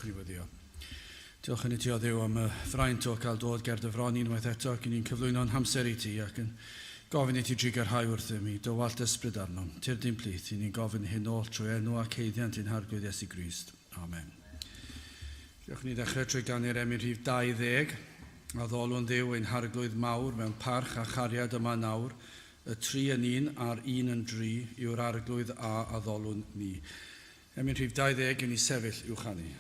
Recordiwyd. Diolch yn i ti o Dduw am y fraint o gael dod ger dy fron unwaith eto ac ni'n cyflwyno'n hamser i ti ac yn gofyn i ti drigarhau wrth mi dy walt ysbryd arnom. Tyr dim plith, i ni'n gofyn hyn ôl trwy enw ac heiddiant i'n harglwydd Iesu Grist. Amen. Diolch ni ddechrau trwy gannu'r emyn rhif 20 a ddolwn Dduw ein harglwydd mawr mewn parch a chariad yma nawr, y 3 yn 1 a'r 1 yn 3 yw'r arglwydd a ddolwn ni. Emyn rhif 20 yn ei sefyll i'w chanu.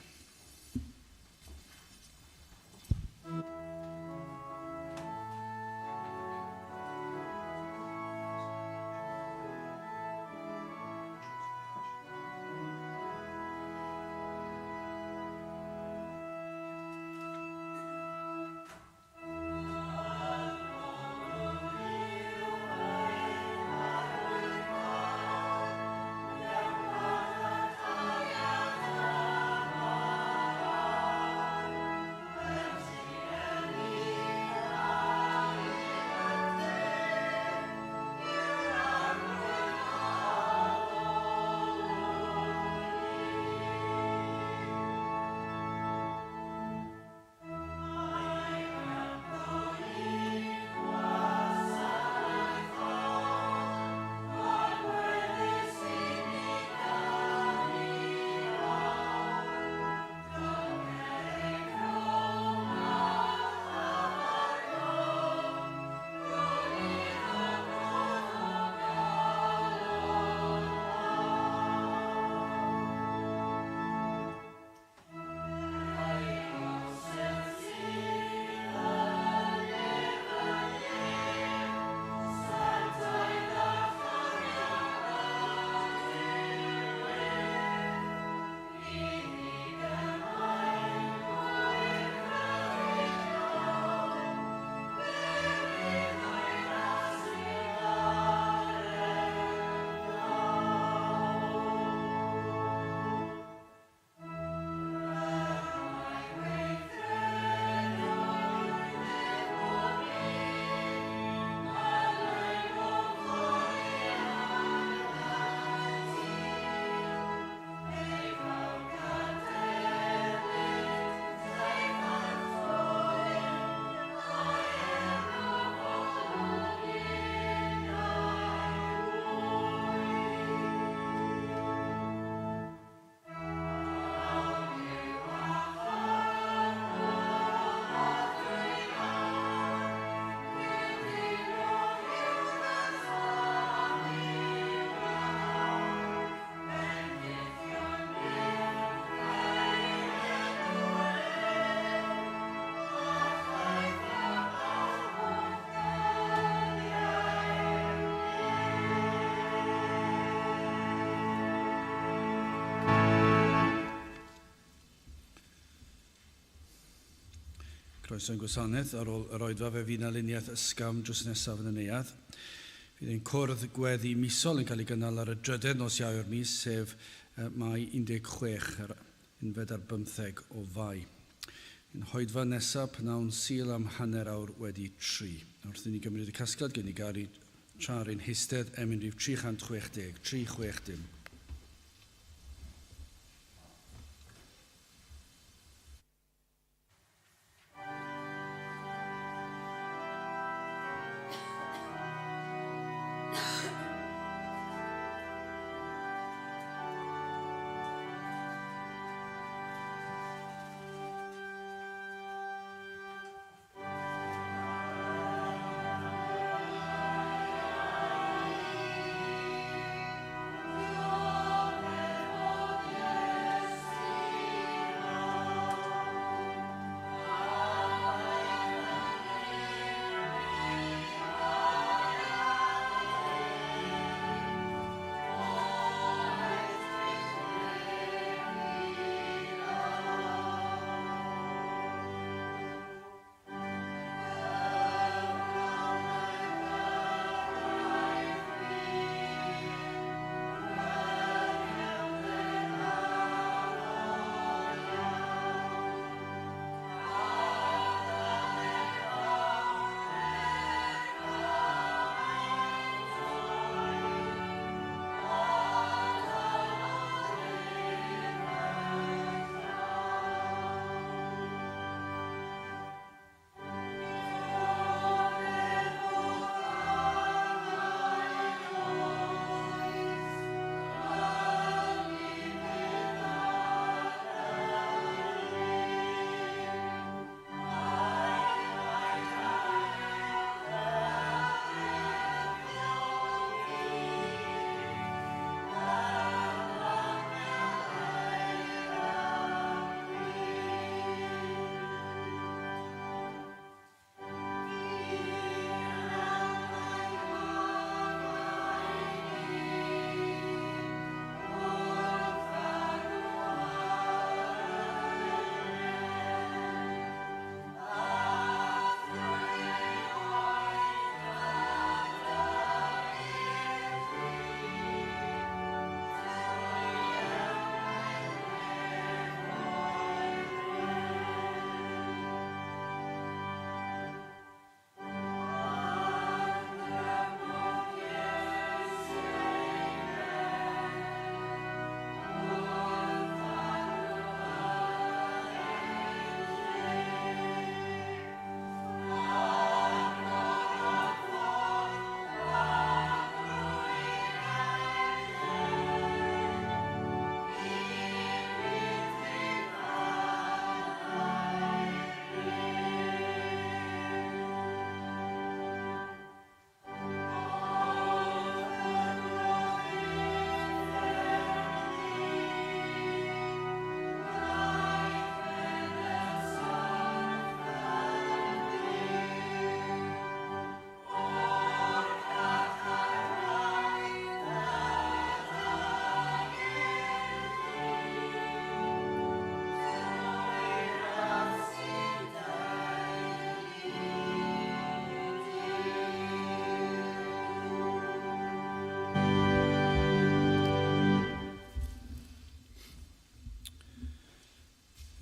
Croeso'n gwasanaeth ar ôl yr oedfa fe fi'n aluniaeth ysgam drws nesaf yn y neuadd. Fydd ein cwrdd gweddi misol yn cael ei gynnal ar y 3 nos Iawr mis, sef Mai 16 ar unfed ar 15 o Fai. Yn hoedfa nesaf pnawn Sul am hanner awr wedi 3. Wrth i ni gymryd y casgliad gen i gari tra'r ein hystedd emyn rhif 360, 360. You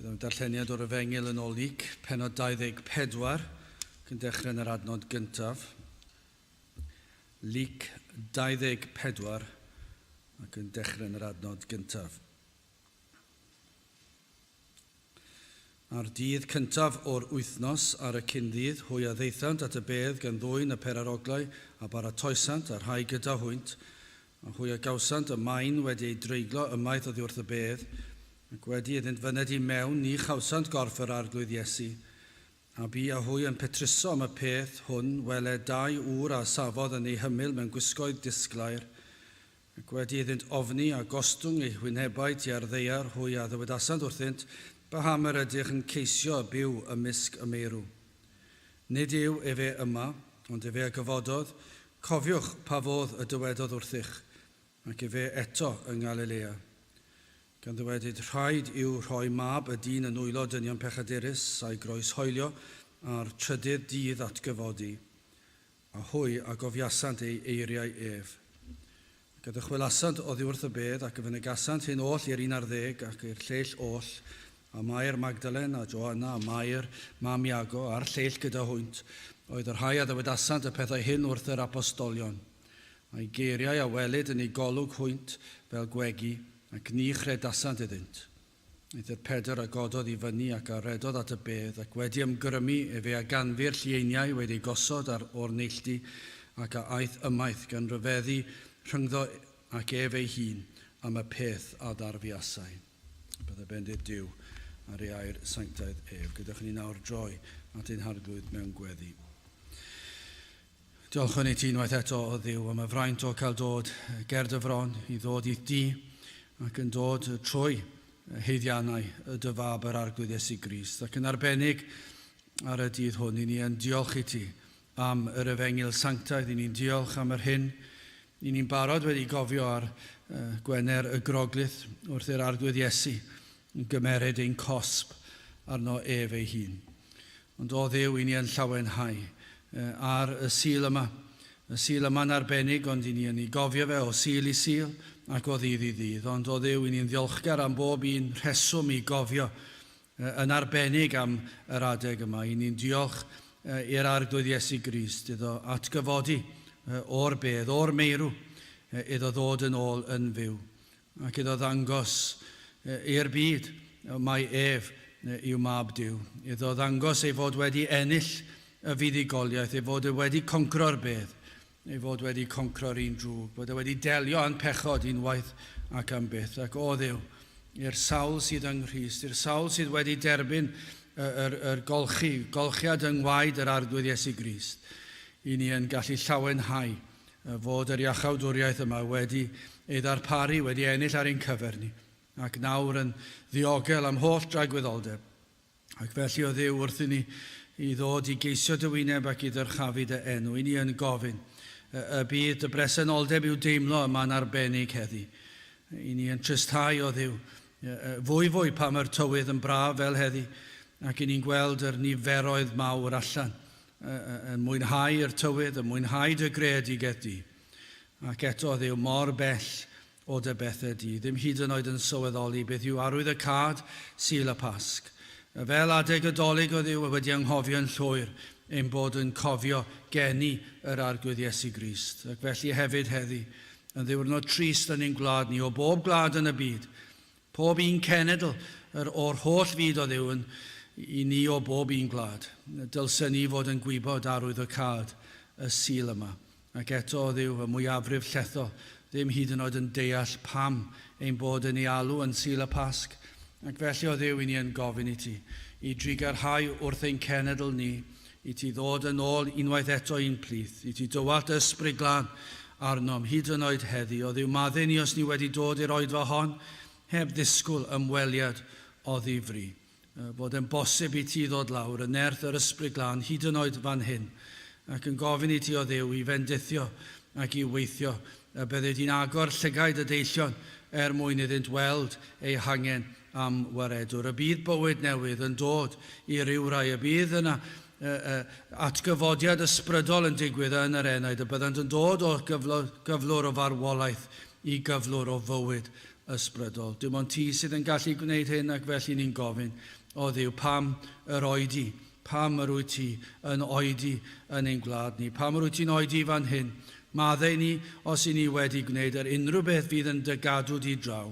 Bydd am darlleniad o'r Efengyl yn ôl Luc, pennod 24, ac yn dechrau yn yr adnod gyntaf. Luc 24, ac yn dechrau yn yr adnod gyntaf. Ar dydd cyntaf o'r wythnos ar y cyndydd, hwy a ddeithant at y bedd gan ddwyn y peraroglau a baratoesant a rhai gyda hwynt, a hwy a gawsant y maen wedi ei dreiglo ymaith oddi wrth y bedd, ac wedi iddynt fyned i mewn ni chawsant gorff yr arglwydd Iesu, a bu a hwy yn petruso am y peth hwn wele 2 ŵr a safodd yn ei hymyl mewn gwisgoedd disglair, ac wedi iddynt ofni a gostwng ei hwynebau tua'r ddeiar hwy a ddywedasant wrthynt, Baham yr ydych yn ceisio byw ymysg y meirw. Nid yw efe yma, ond efe y gyfododd, cofiwch pa fodd y dywedodd wrthych, ac efe eto yng Galilea. Gan ddywedyd rhaid yw rhoi mab y dyn yn wylo dynion pechadurus a'i groes hoelio a'r trydydd dydd atgyfodi, a hwy a gofiasant ei eiriau ef. Gyda chwilasant oddi wrth y bedd ac y fynegasant hyn oll i'r 11 ac i'r lleill oll, a Mair Magdalen a Joanna a Mair, mam Iago a'r lleill gyda hwynt, oedd yr rhai a ddywedasant y pethau hyn wrth yr apostolion. A'i geiriau a welyd yn ei golwg hwynt fel gwegi, ac ni chredasant iddynt. Aeth yr Pedr a gododd i fyny ac aredodd at y bedd, ac wedi ymgrymu efe a ganfu'r llieniau wedi gosod o'r neilltu, ac a aeth ymaith gan ryfeddu rhyngddo ac ef ei hun am y peth a ddarfiasau. Byddai bendith Duw ar ei air sanctaidd ef. Gydwch ni nawr droi at ein harglwydd mewn gweddi. Diolch yn ei ti unwaith eto o Dduw am y fraint o cael dod ger dy fron i ddod i'th di ac yn dod trwy heiddiannau y dy fab yr arglwydd Iesu Grist. Ac yn arbennig ar y dydd hwn, i ni yn diolch i ti am yr Efengyl sanctaidd, i ni'n diolch am yr hyn, i ni'n barod wedi gofio ar Gwener y Groglith wrth i'r arglwydd Iesu yn gymered ein cosb arno ef ei hun. Ond o Dduw i ni yn llawenhau ar y sil yma. Y sil yma'n arbennig, ond i ni yn ei gofio fe o sil i sil ac o ddydd i ddydd. Ond o Dduw i ni'n ddiolchgar am bob un rheswm i gofio yn arbennig am yr adeg yma. I ni'n diolch i'r arglwydd Iesu Grist iddo atgyfodi o'r bedd, o'r meirw, iddo ddod yn ôl yn fyw. Ac iddo ddangos i'r byd mae ef yw mab Duw. Iddo ddangos ei fod wedi ennill y fuddugoliaeth, ei fod wedi concro'r bedd, ei fod wedi concro'r un drwg, bod wedi delio yn pechod unwaith ac am byth. Ac o Dduw, i'r sawl sydd yng Nghrist, i'r sawl sydd wedi derbyn yr golchiad yng ngwaed yr arglwydd Iesu Grist, i ni yn gallu llawenhau fod yr iachawdwriaeth yma wedi ei ddarparu, wedi ennill ar ein cyfer ni, ac nawr yn ddiogel am holl dragwyddoldeb. Ac felly o Dduw wrth i ni i ddod i geisio dy wyneb ac i ddyrchafu dy enw. I ni yn gofyn y bydd dy bresenoldeb i'w deimlo yma'n arbennig heddi. I ni yn trysthau o Dduw fwy pam yr tywydd yn braf fel heddi, ac i ni'n gweld yr niferoedd mawr allan yn mwynhau yr tywydd, yn mwynhau dy greadigaeth di. Ac eto o Dduw mor bell o dy bethau di, ddim hyd yn oed yn sylweddoli beth yw arwydd y cad sil y Pasg. Fel adeg y dolyg o Dduw wedi anghofio'n llwyr ein bod yn cofio geni yr arglwydd Iesu Grist. Ac felly hefyd heddi, yn ddiwrnod trist yn ein gwlad ni, o bob gwlad yn y byd, pob un cenedl o'r holl fyd o Dduw i ni o bob un gwlad. Dylsen ni fod yn gwybod arwydd y cad y sil yma. Ac eto o Dduw y mwyafrif llethol, ddim hyd yn oed yn deall pam ein bod yn ei alw yn sil y Pasg. Ac felly o Dduw i ni yn gofyn i ti, i drigarhau wrth ein cenedl ni, i ti ddod yn ôl unwaith eto un plith, i ti dywalt ysbryd glân arnom hyd yn oed heddi. O Dduw madde ni os ni wedi dod i'r oedfa hon, heb ddisgwyl ymweliad o ddifri. Bod yn bosib i ti ddod lawr yn nerth yr ysbryd glân hyd yn oed fan hyn, ac yn gofyn i ti o Dduw i fendithio ac i weithio, a bydde di'n agor llygaid y deillion mwyn iddynt weld ei hangen am waredwr. Y bydd bywyd newydd yn dod i ryw rai, y bydd yna atgyfodiad ysbrydol yn digwydd yn yr enaid, y byddant yn dod o gyflwr o farwolaeth i gyflwr o fywyd ysbrydol. Dim ond ti sydd yn gallu gwneud hyn ac felly ni'n gofyn, o Dduw, pam yr oedi, pam yr wyt ti yn oedi yn ein gwlad ni, pam yr wyt ti'n oedi fan hyn, maddau ni os i ni wedi gwneud unrhyw beth fydd yn dy gadw di draw,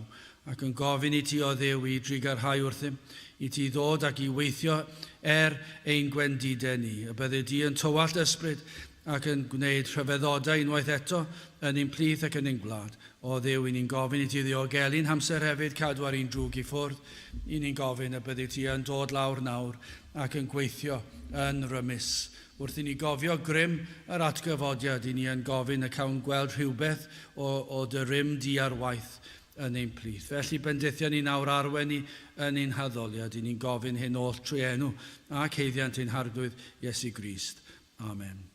ac yn gofyn i ti o Dduw i drigarhau wrthym, i ti ddod ac i weithio ein gwendidau ni, y bydde di yn tywallt ysbryd ac yn gwneud rhyfeddodau unwaith eto yn ein plith ac yn ein gwlad. O Dduw, i ni'n gofyn i ti ddiogelu'n hamser hefyd, cadw ar un drwg i ffwrdd, i ni'n gofyn y bydde ti yn dod lawr nawr ac yn gweithio yn rymus. Wrth i ni gofio grym yr atgyfodiad, i ni yn gofyn y cawn gweld rhywbeth o dy rym di ar waith yn ein plith. Felly bendithio ni nawr arwen ni yn ein haddoliad, i ni'n gofyn hyn oll trwy enw ac heiddiant ein harglwydd Iesu Grist. Amen.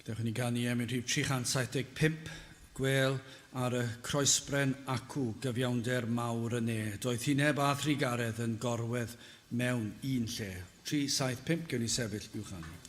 Dewch ni ganu am rhif 375, gwel ar y croesbren acw gyfiawnder mawr yn e. Doedd hineb a thrigaredd yn gorwedd mewn un lle. 375, gewn ni sefyll i'w chanu.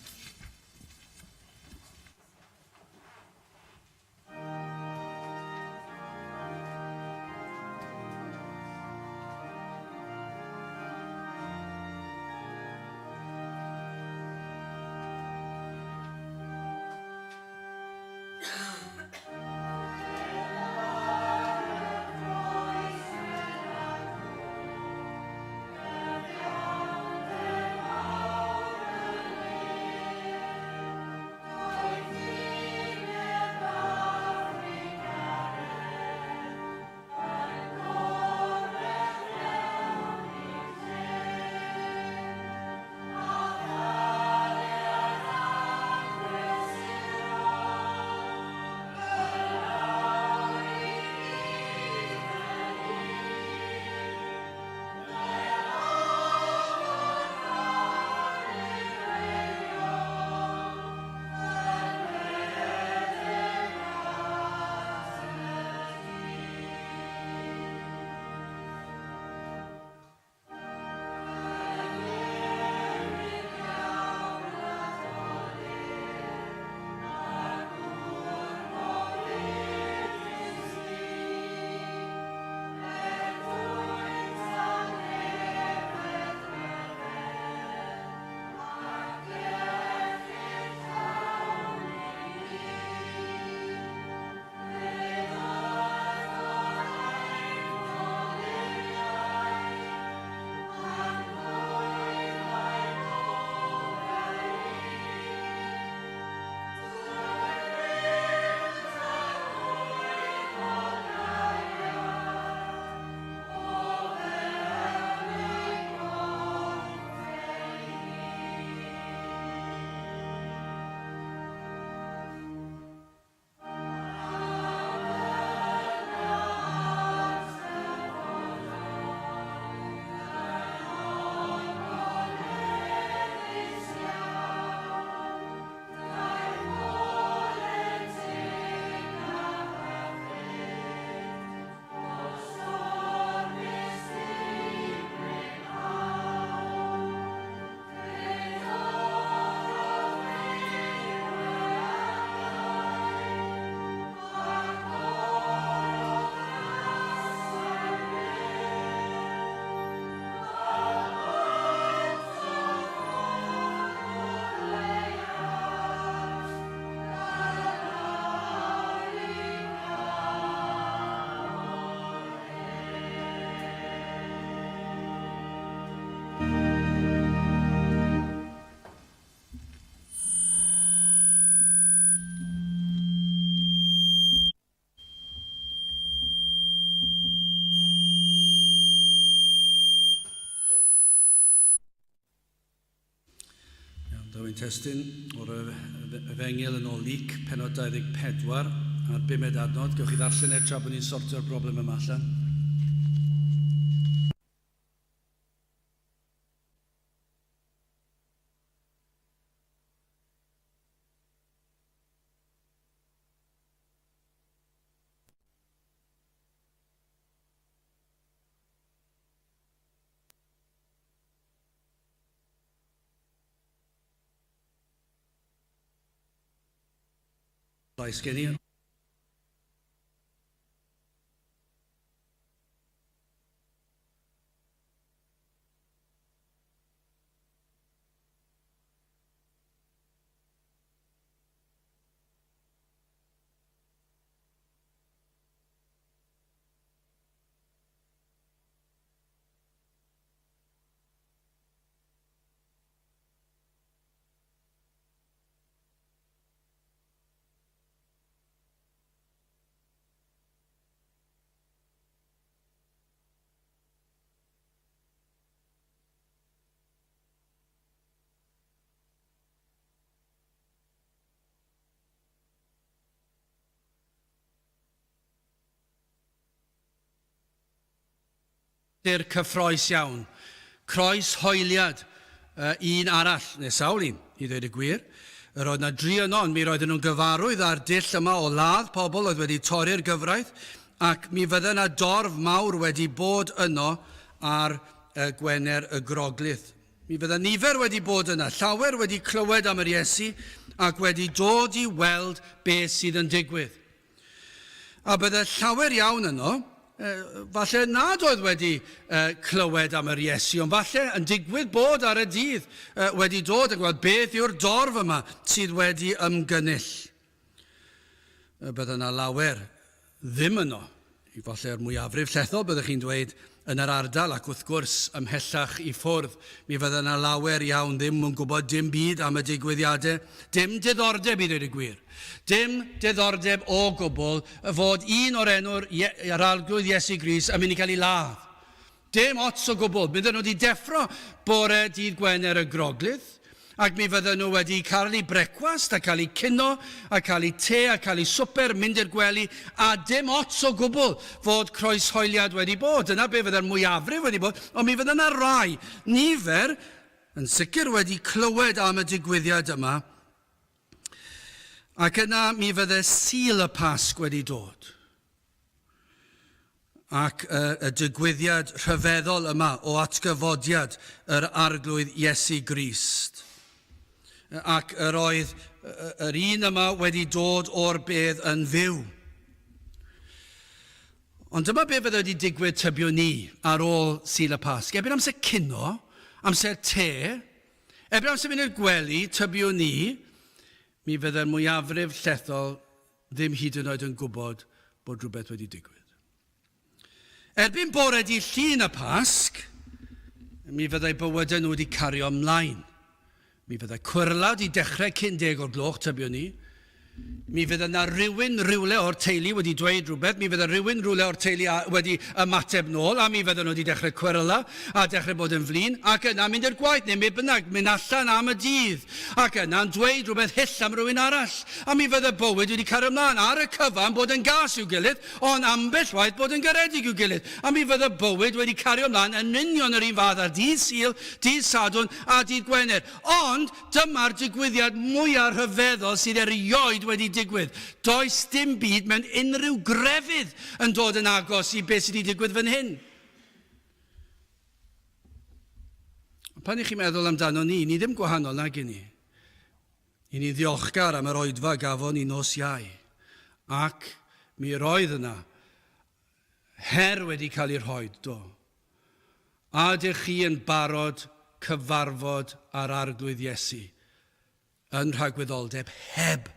testyn o'r efengil yn ôl Luc, penod 24 a'r 5 adnod. Gewch chi ddarllen tra bod ni'n sortio'r broblem yma allan. Lais gen i. Cyffroes iawn. Croes hoeliad un arall, neu sawl un, i ddweud y gwir. Yr oedd na 3 yno, ond mi roedden nhw'n gyfarwydd ar dull yma o ladd pobl oedd wedi torri'r gyfraith, ac mi fydde yna dorf mawr wedi bod yno ar Gwener y Groglith. Mi fydde nifer wedi bod yna, llawer wedi clywed am yr Iesu, ac wedi dod i weld beth sydd yn digwydd. A bydde llawer iawn yno, falle nad oedd wedi clywed am yr Iesu, ond falle yn digwydd bod ar y dydd wedi dod a gweld beth yw'r dorf yma sydd wedi ymgynnull. Bydde yna lawer ddim yno, i falle'r mwyafrif llethol byddech chi'n dweud yn yr ardal, ac wrth gwrs ymhellach i ffwrdd, mi fydde yna lawer iawn ddim yn gwybod dim byd am y digwyddiadau, dim diddordeb i ddweud y gwir. Dim diddordeb o gwbl fod un o'r enw'r arglwydd Iesu Grist yn mynd i cael ei ladd. Dim ots o gwbl. Bydden nhw wedi deffro bore dydd Gwener y Groglith, ac mi fydden nhw wedi cael ei brecwast, a cael ei cino, a cael ei te, a cael ei swper, mynd i'r gwely, a dim ots o gwbl fod croeshoeliad wedi bod. Dyna be fydde'r mwyafrif wedi bod, ond mi fydden yna rai nifer yn sicr wedi clywed am y digwyddiad yma, ac yna mi fydde Sul y Pasg wedi dod. Ac y digwyddiad rhyfeddol yma o atgyfodiad yr arglwydd Iesu Grist. Ac yr oedd yr un yma wedi dod o'r bedd yn fyw. Ond dyma be fydde wedi digwydd tybio ni ar ôl Sul y Pasg. Erbyn amser cino, amser te, erbyn amser mynd i'r gwely tybio ni, mi fydde'r mwyafrif llethol ddim hyd yn oed yn gwybod bod rhywbeth wedi digwydd. Erbyn bore di Llun y Pasg, mi fyddai bywydau nhw wedi cario ymlaen. Mi fyddai cwrla wedi dechrau cyn 10 o'r gloch tybio ni. Mi fydda yna rywle o'r teulu wedi dweud rhywbeth, mi fydda rywle o'r teulu wedi ymateb nôl, a mi fydda nhw wedi dechrau cwrla a dechrau bod yn flin, ac yna mynd i'r gwaith, neu mi bynnag, mynd allan am y dydd, ac yna'n dweud rhywbeth hyll am rhywun arall, a mi fydda bywyd wedi cario ymlaen ar y cyfan bod yn gas i'w gilydd, ond ambell waith bod yn garedig i'w gilydd, a mi fydda bywyd wedi cario ymlaen yn union yr un fath ar dydd Sul, dydd Sadwrn a dydd Gwener. Ond dyma'r digwyddiad mwyaf rhyfeddol sydd erioed wedi digwydd. Does dim byd mewn unrhyw grefydd yn dod yn agos i beth sydd wedi digwydd fan hyn. Pan i chi'n meddwl amdano ni ddim gwahanol nag i ni. I ni ddiolchgar am yr oedfa gafon ni nos Iau. Ac mi roedd yna her wedi cael ei rhoi, do. A ydych chi yn barod cyfarfod ar arglwydd Iesu yn rhagwyddoldeb heb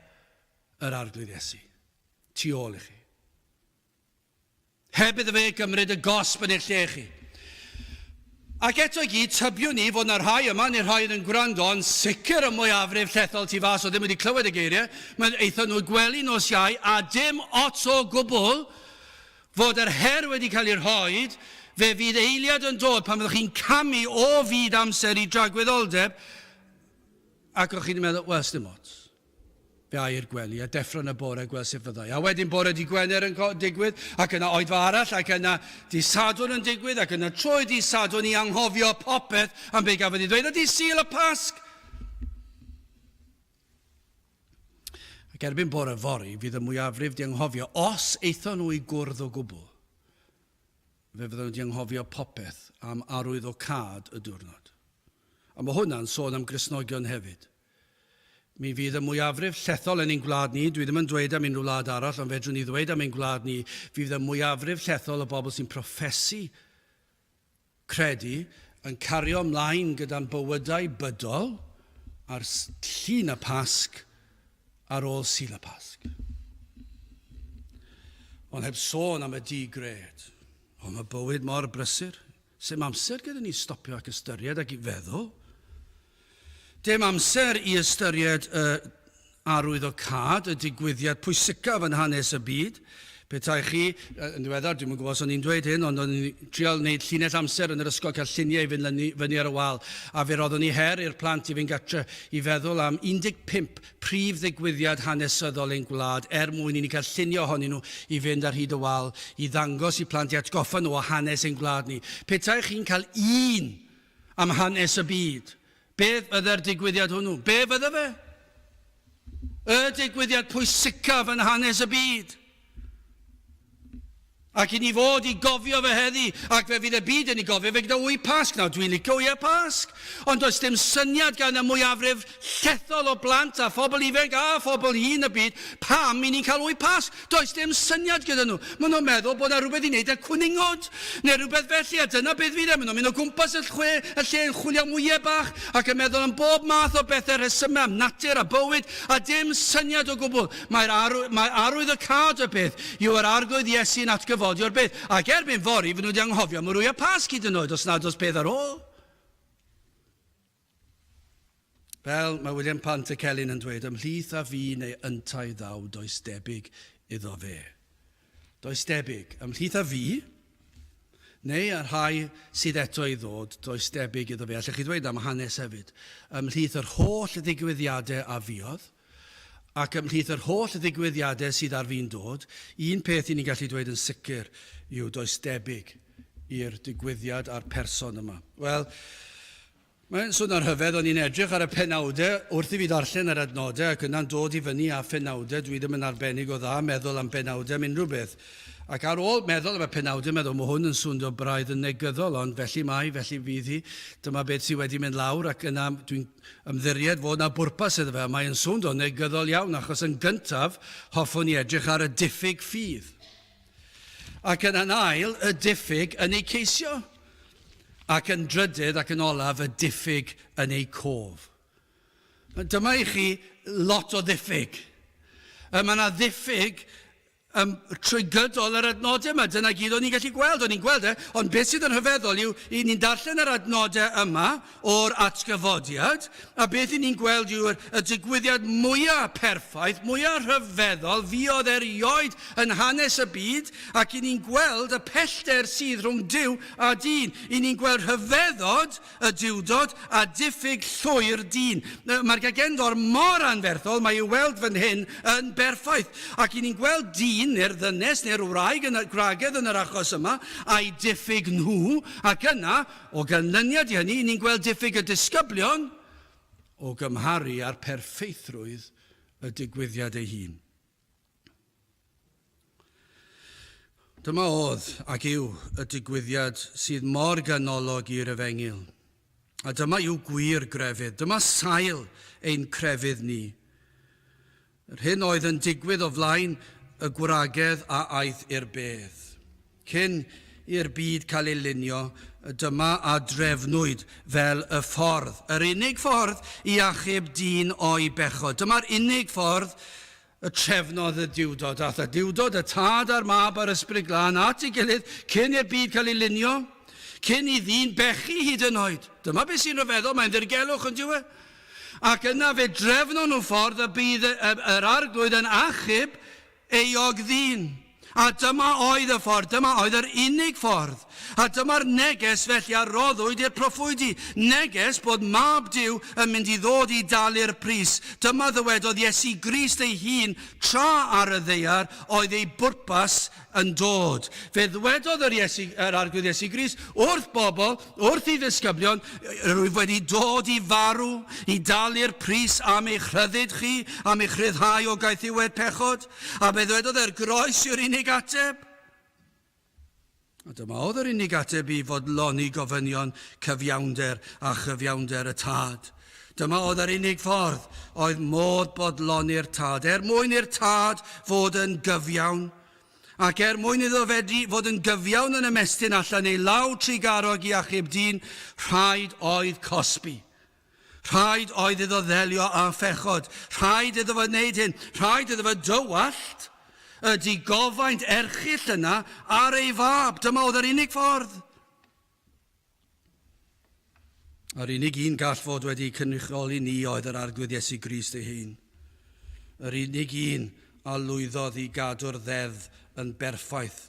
yr arglwydd Iesu, tu ôl i chi. Heb iddo fe gymryd y gosb yn eich lle chi. Ac eto i gyd, tybio ni fod yna rhai yma, neu rhai yn gwrando, yn sicr y mwyafrif llethol tu fas o ddim wedi clywed y geiriau, mae'n eithon nhw gwely nos Iau, a dim ots o gwbl fod yr her wedi cael ei rhoi, fe fydd eiliad yn dod pan fyddwch chi'n camu o fyd amser i dragwyddoldeb, Ac o'ch chi'n meddwl, wel, sdim ots. Fe a i'r gwely, a deffro'n y bore gweld sut fyddai. A wedyn bore di Gwener yn digwydd, ac yna oedfa arall, ac yna di Sadwrn yn digwydd, ac yna troi di Sadwrn i anghofio popeth am be gafodd i ddweud, a di Sul y Pasg. Ac erbyn bore fori, fydd y mwyafrif di anghofio, os eithon nhw i gwrdd o gwbl, fe fydden nhw di anghofio popeth am arwydd o cad y diwrnod. A mae hwnna'n sôn am Gristnogion hefyd. Mi fydd y mwyafrif llethol yn ein gwlad ni, dwi ddim yn dweud am unrhyw wlad arall, ond fedrwn ni ddweud am ein gwlad ni, fydd y mwyafrif llethol o bobl sy'n proffesu credu yn cario ymlaen gyda'n bywydau bydol ar llun y Pasg ar ôl Sul y Pasg. Ond heb sôn am y digred, ond mae bywyd mor brysur, sy'n amser gyda ni stopio ac ystyried ac i feddwl. Dim amser i ystyried arwydd o cad, y digwyddiad pwysicaf yn hanes y byd. Petai chi, yn ddiweddar, dwi'n gwybod os o'n i'n dweud hyn, ond o'n i'n trial wneud llinell amser yn yr ysgol cael lluniau i fyny ar y wal. A fe roeddwn i her i'r plant i fynd gatre i feddwl am 15 prif ddigwyddiad hanesyddol ein gwlad, mwyn i ni cael llunio ohonyn nhw i fynd ar hyd y wal, i ddangos i plant i atgoffa nhw o hanes ein gwlad ni. Petai chi'n cael un am hanes y byd, beth fydde'r digwyddiad hwnnw? Be fydde fe? Y digwyddiad pwysicaf yn hanes y byd. Ac i ni fod i gofio fe heddi, ac fe fydd y byd yn ei gofio fe gyda wy Pasg. Nawr, dwi'n licio wy Pasg, ond does dim syniad gan y mwyafrif llethol o blant a phobl ifanc a phobl hŷn y byd pam i ni'n cael wy Pasg. Does dim syniad gyda nhw. Maen nhw'n meddwl bod yna rhywbeth i wneud â cwningod, neu rhywbeth felly, a dyna beth fydd e. Maen nhw'n mynd o gwmpas y lle yn chwilio mwyau bach, ac yn meddwl am bob math o bethau rhesymau am natur a bywyd, a dim syniad o gwbl. Mae'r arwydd o cad y peth yw yr arglwydd Iesu'n atgyfodio'r beth. Ac erbyn fori, fy nhw wedi anghofio, mae rwy Pasg hyd yn oed, os nad oes peth ar ôl. Fel mae William Pant y Celyn yn dweud, ymhlith a fi neu yntai ddaw, does debyg iddo fe. Does debyg, ymhlith a fi, neu ar rhai sydd eto i ddod, does debyg iddo fe. Allech chi ddweud am hanes hefyd. Ymhlith yr holl ddigwyddiadau a fiodd, ac ymhlith yr holl ddigwyddiadau sydd ar fi'n dod, un peth i ni'n gallu dweud yn sicr yw does debyg i'r digwyddiad a'r person yma. Wel, mae'n sôn ar hyfedd, o'n i'n edrych ar y penawdau wrth i fi darllen yr adnodau ac yna'n dod i fyny a phenawdau, dwi ddim yn arbennig o dda meddwl am penawdau am unrhyw beth. Ac ar ôl meddwl am y penawdau, meddwl, mae hwn yn sŵn o braidd yn negyddol, ond felly felly fydd hi. Dyma beth sydd wedi mynd lawr ac yna dwi'n ymddiried fod na bwrpas iddo fe. Mae'n sŵn o negyddol iawn, achos yn gyntaf hoffwn ni edrych ar y diffyg ffydd. Ac yn ail, y diffyg yn ei ceisio. Ac yn drydydd ac yn olaf, y diffyg yn ei cof. Dyma i chi lot o diffyg. Mae yna diffyg trwy gydol yr adnodau yma. Dyna gyd o'n i'n gallu gweld. O'n i'n gweld ond beth sydd yn hyfeddol yw i ni'n darllen yr adnodau yma o'r atgyfodiad, a beth i ni'n gweld yw'r digwyddiad mwyaf perffaith, mwyaf rhyfeddol, fuodd erioed yn hanes y byd, ac i ni'n gweld y pellter sydd rhwng Duw a dyn. I ni'n gweld rhyfeddod y diwdod a diffyg llwyr dyn. Mae'r gagendor mor anferthol, mae i'w weld fan hyn yn berffaith, ac i ni'n gweld dyn neu'r ddynes neu'r wraig yn y gwragedd yn yr achos yma, a'i diffyg nhw, ac yna, o ganlyniad i hynny, ni'n gweld diffyg y disgyblion o gymharu ar perffeithrwydd y digwyddiad ei hun. Dyma oedd ac yw y digwyddiad sydd mor ganolog i'r Efengil. A dyma yw gwir grefydd, dyma sail ein crefydd ni. Yr hyn oedd yn digwydd o flaen y gwragedd a aeth i'r bedd. Cyn i'r byd cael ei lunio, dyma a drefnwyd fel y ffordd. Yr unig ffordd i achub dyn o'i bechod. Dyma'r unig ffordd y trefnodd y diwdod. Ath y diwdod, y tad a'r mab a'r ysbryd glân at ei gilydd cyn i'r byd cael ei lunio, cyn i ddyn bechu hyd yn oed. Dyma beth sy'n rhyfeddol, mae'n ddirgelwch yn diwy. Ac yna fe drefno nhw ffordd y bydd yr arglwydd yn achub eog ddyn. A dyma oedd y ffordd, dyma oedd yr unig ffordd. A dyma'r neges felly a roddwyd i'r proffwydi. Neges bod mab Duw yn mynd i ddod i dalu'r pris. Dyma ddywedodd Iesu Grist ei hun tra ar y ddaear oedd ei bwrpas yn dod. Fe ddwedodd yr arglwydd Iesu Grist wrth bobl, wrth ei ddisgyblion, rwyf wedi dod i farw, i dalu'r pris am eich rhyddid chi, am eich rhyddhau o gaethiwed pechod. A fe ddwedodd yr groes yw'r unig ateb. A dyma oedd yr unig ateb i fodloni gofynion cyfiawnder a chyfiawnder y tad. Dyma oedd yr unig ffordd oedd modd bodloni'r tad. Mwyn i'r tad fod yn gyfiawn, ac mwyn iddo fod yn gyfiawn yn ymestyn allan ei law trigarog i achub dyn, rhaid oedd cosbi. Rhaid oedd iddo ddelio â phechod. Rhaid iddo fo wneud hyn. Rhaid iddo fo dywallt ydy gofaint erchill yna ar ei fab. Dyma oedd yr unig ffordd. Yr unig un gall fod wedi cynrychioli ni oedd yr arglwydd Iesu Grist ei hun. Yr unig un a lwyddodd i gadw'r ddeddf yn berffaith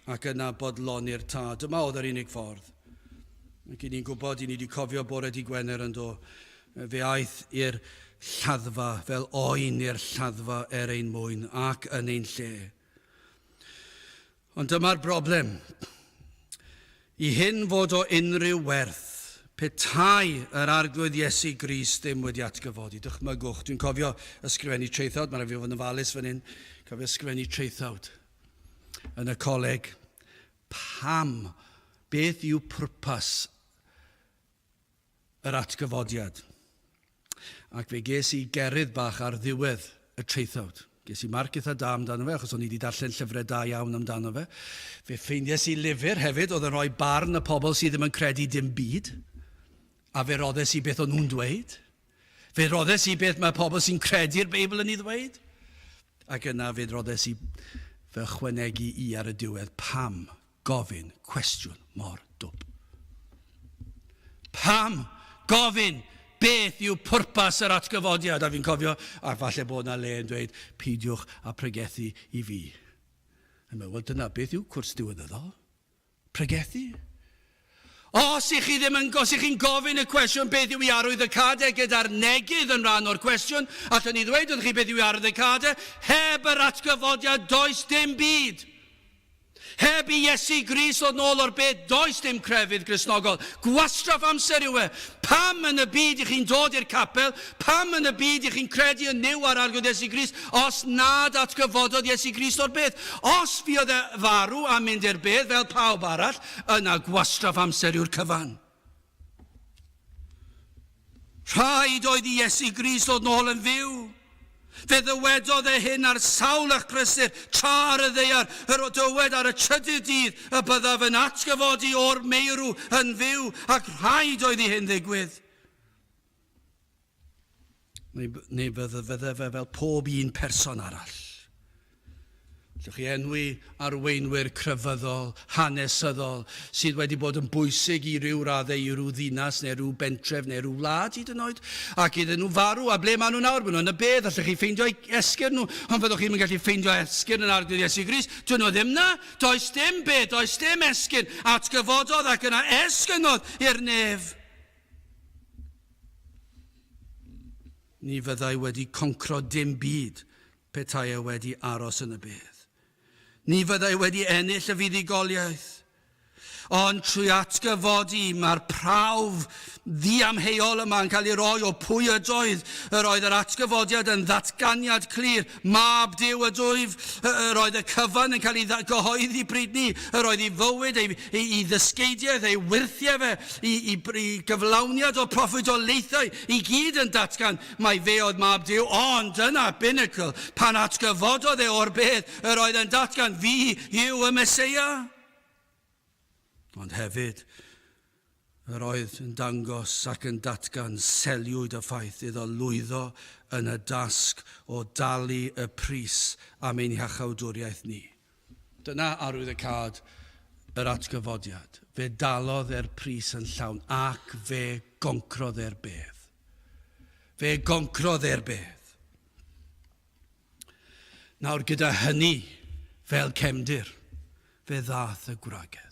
ac yna bodloni'r tad. Dyma oedd yr unig ffordd. Ac ni'n gwybod, ni wedi cofio bore di Gwener yn do. Fe aeth i'r lladdfa fel oen i'r lladdfa ein mwyn ac yn ein lle. Ond dyma'r broblem. I hyn fod o unrhyw werth, petai yr arglwydd Iesu Grist ddim wedi atgyfodi. Dychmygwch, dwi'n cofio ysgrifennu traethawd, mae'n rhaid fi fod yn falus fan hyn, cofio ysgrifennu traethawd yn y coleg. Pam? Beth yw pwrpas yr atgyfodiad? Ac fe ges i gerydd bach ar ddiwedd y traethawd. Ges i marc eitha da amdano fe, achos o'n i wedi darllen llyfrau da iawn amdano fe. Fe ffeindies i lyfr hefyd, oedd yn rhoi barn y pobl sydd ddim yn credu dim byd. A fe roddes i beth o'n nhw'n dweud. Fe roddes i beth mae pobl sy'n credu'r Beibl yn ei ddweud. Ac yna fe roddes i fy chwanegu i ar y diwedd. Pam gofyn cwestiwn mor dwb? Pam gofyn beth yw pwrpas yr atgyfodiad? A fi'n cofio, a falle bod yna le yn dweud, peidiwch a pregethu i fi. Yn meddwl, dyna beth yw cwrs diweddyddol? Pregethu? Os ych chi'n gofyn y cwestiwn beth yw i arwydd y cadau gyda'r negydd yn rhan o'r cwestiwn, allwn ni ddweud wrth chi beth yw i arwydd y cadau, heb yr atgyfodiad does dim byd. Heb i Iesu Grist ddod nôl o'r beth, does dim crefydd Gristnogol. Gwastraff amser yw e. Pam yn y byd i chi'n dod i'r capel, pam yn y byd i chi'n credu yn niw ar arglwydd Iesu Grist, os nad atgyfododd Iesu Grist o'r beth. Os fi oedd e farw a mynd i'r beth fel pawb arall, yna gwastraff amser yw'r cyfan. Rhaid oedd i Iesu Grist ddod nôl yn fyw. Fe ddywedodd e hyn ar sawl eich prysur, tra ar y ddaear, yr o dywed ar y trydydd dydd, y byddaf yn atgyfodi o'r meirw yn fyw, ac rhaid oedd i hyn ddigwydd. Neu fydde fe fel pob un person arall. Llwch chi enwi arweinwyr crefyddol, hanesyddol, sydd wedi bod yn bwysig i ryw raddau, i ryw ddinas, neu ryw bentref, neu ryw wlad hyd yn oed, ac iddyn nhw farw, a ble maen nhw nawr? Maen nhw yn y bedd, allwch chi ffeindio esgyrn nhw, ond fyddwch chi'n gallu ffeindio esgyrn yn arglwydd Iesu Grist. Dyn nhw ddim na, does dim bedd, does dim esgyrn, atgyfododd ac yna esgyrnodd i'r nef. Ni fyddai wedi concro dim byd petai e wedi aros yn y bedd. Ni fyddai wedi ennill y fuddugoliaeth. Ond trwy atgyfodi mae'r prawf ddiamheuol yma yn cael ei roi o pwy ydoedd. Yr oedd yr atgyfodiad yn ddatganiad clir. Mab Duw ydwyf. Yr oedd y cyfan yn cael ei gyhoeddi bryd ni. Yr oedd ei fywyd, ei ddysgeidiaeth, ei wirthiau fe, ei gyflawniad o proffwydolaethau, i gyd yn datgan mae fe oedd Mab Duw. Ond dyna binnacle, pan atgyfododd e o'r beth, yr oedd yn datgan fi yw y Meseia. Ond hefyd, yr oedd yn dangos ac yn datgan seliwyd y ffaith iddo lwyddo yn y dasg o dalu y pris am ein iachawdwriaeth ni. Dyna arwydd y cad yr atgyfodiad. Fe dalodd e'r pris yn llawn ac fe goncrodd e'r bedd. Fe goncrodd e'r bedd. Nawr gyda hynny, fel cefndir, fe ddath y gwragedd.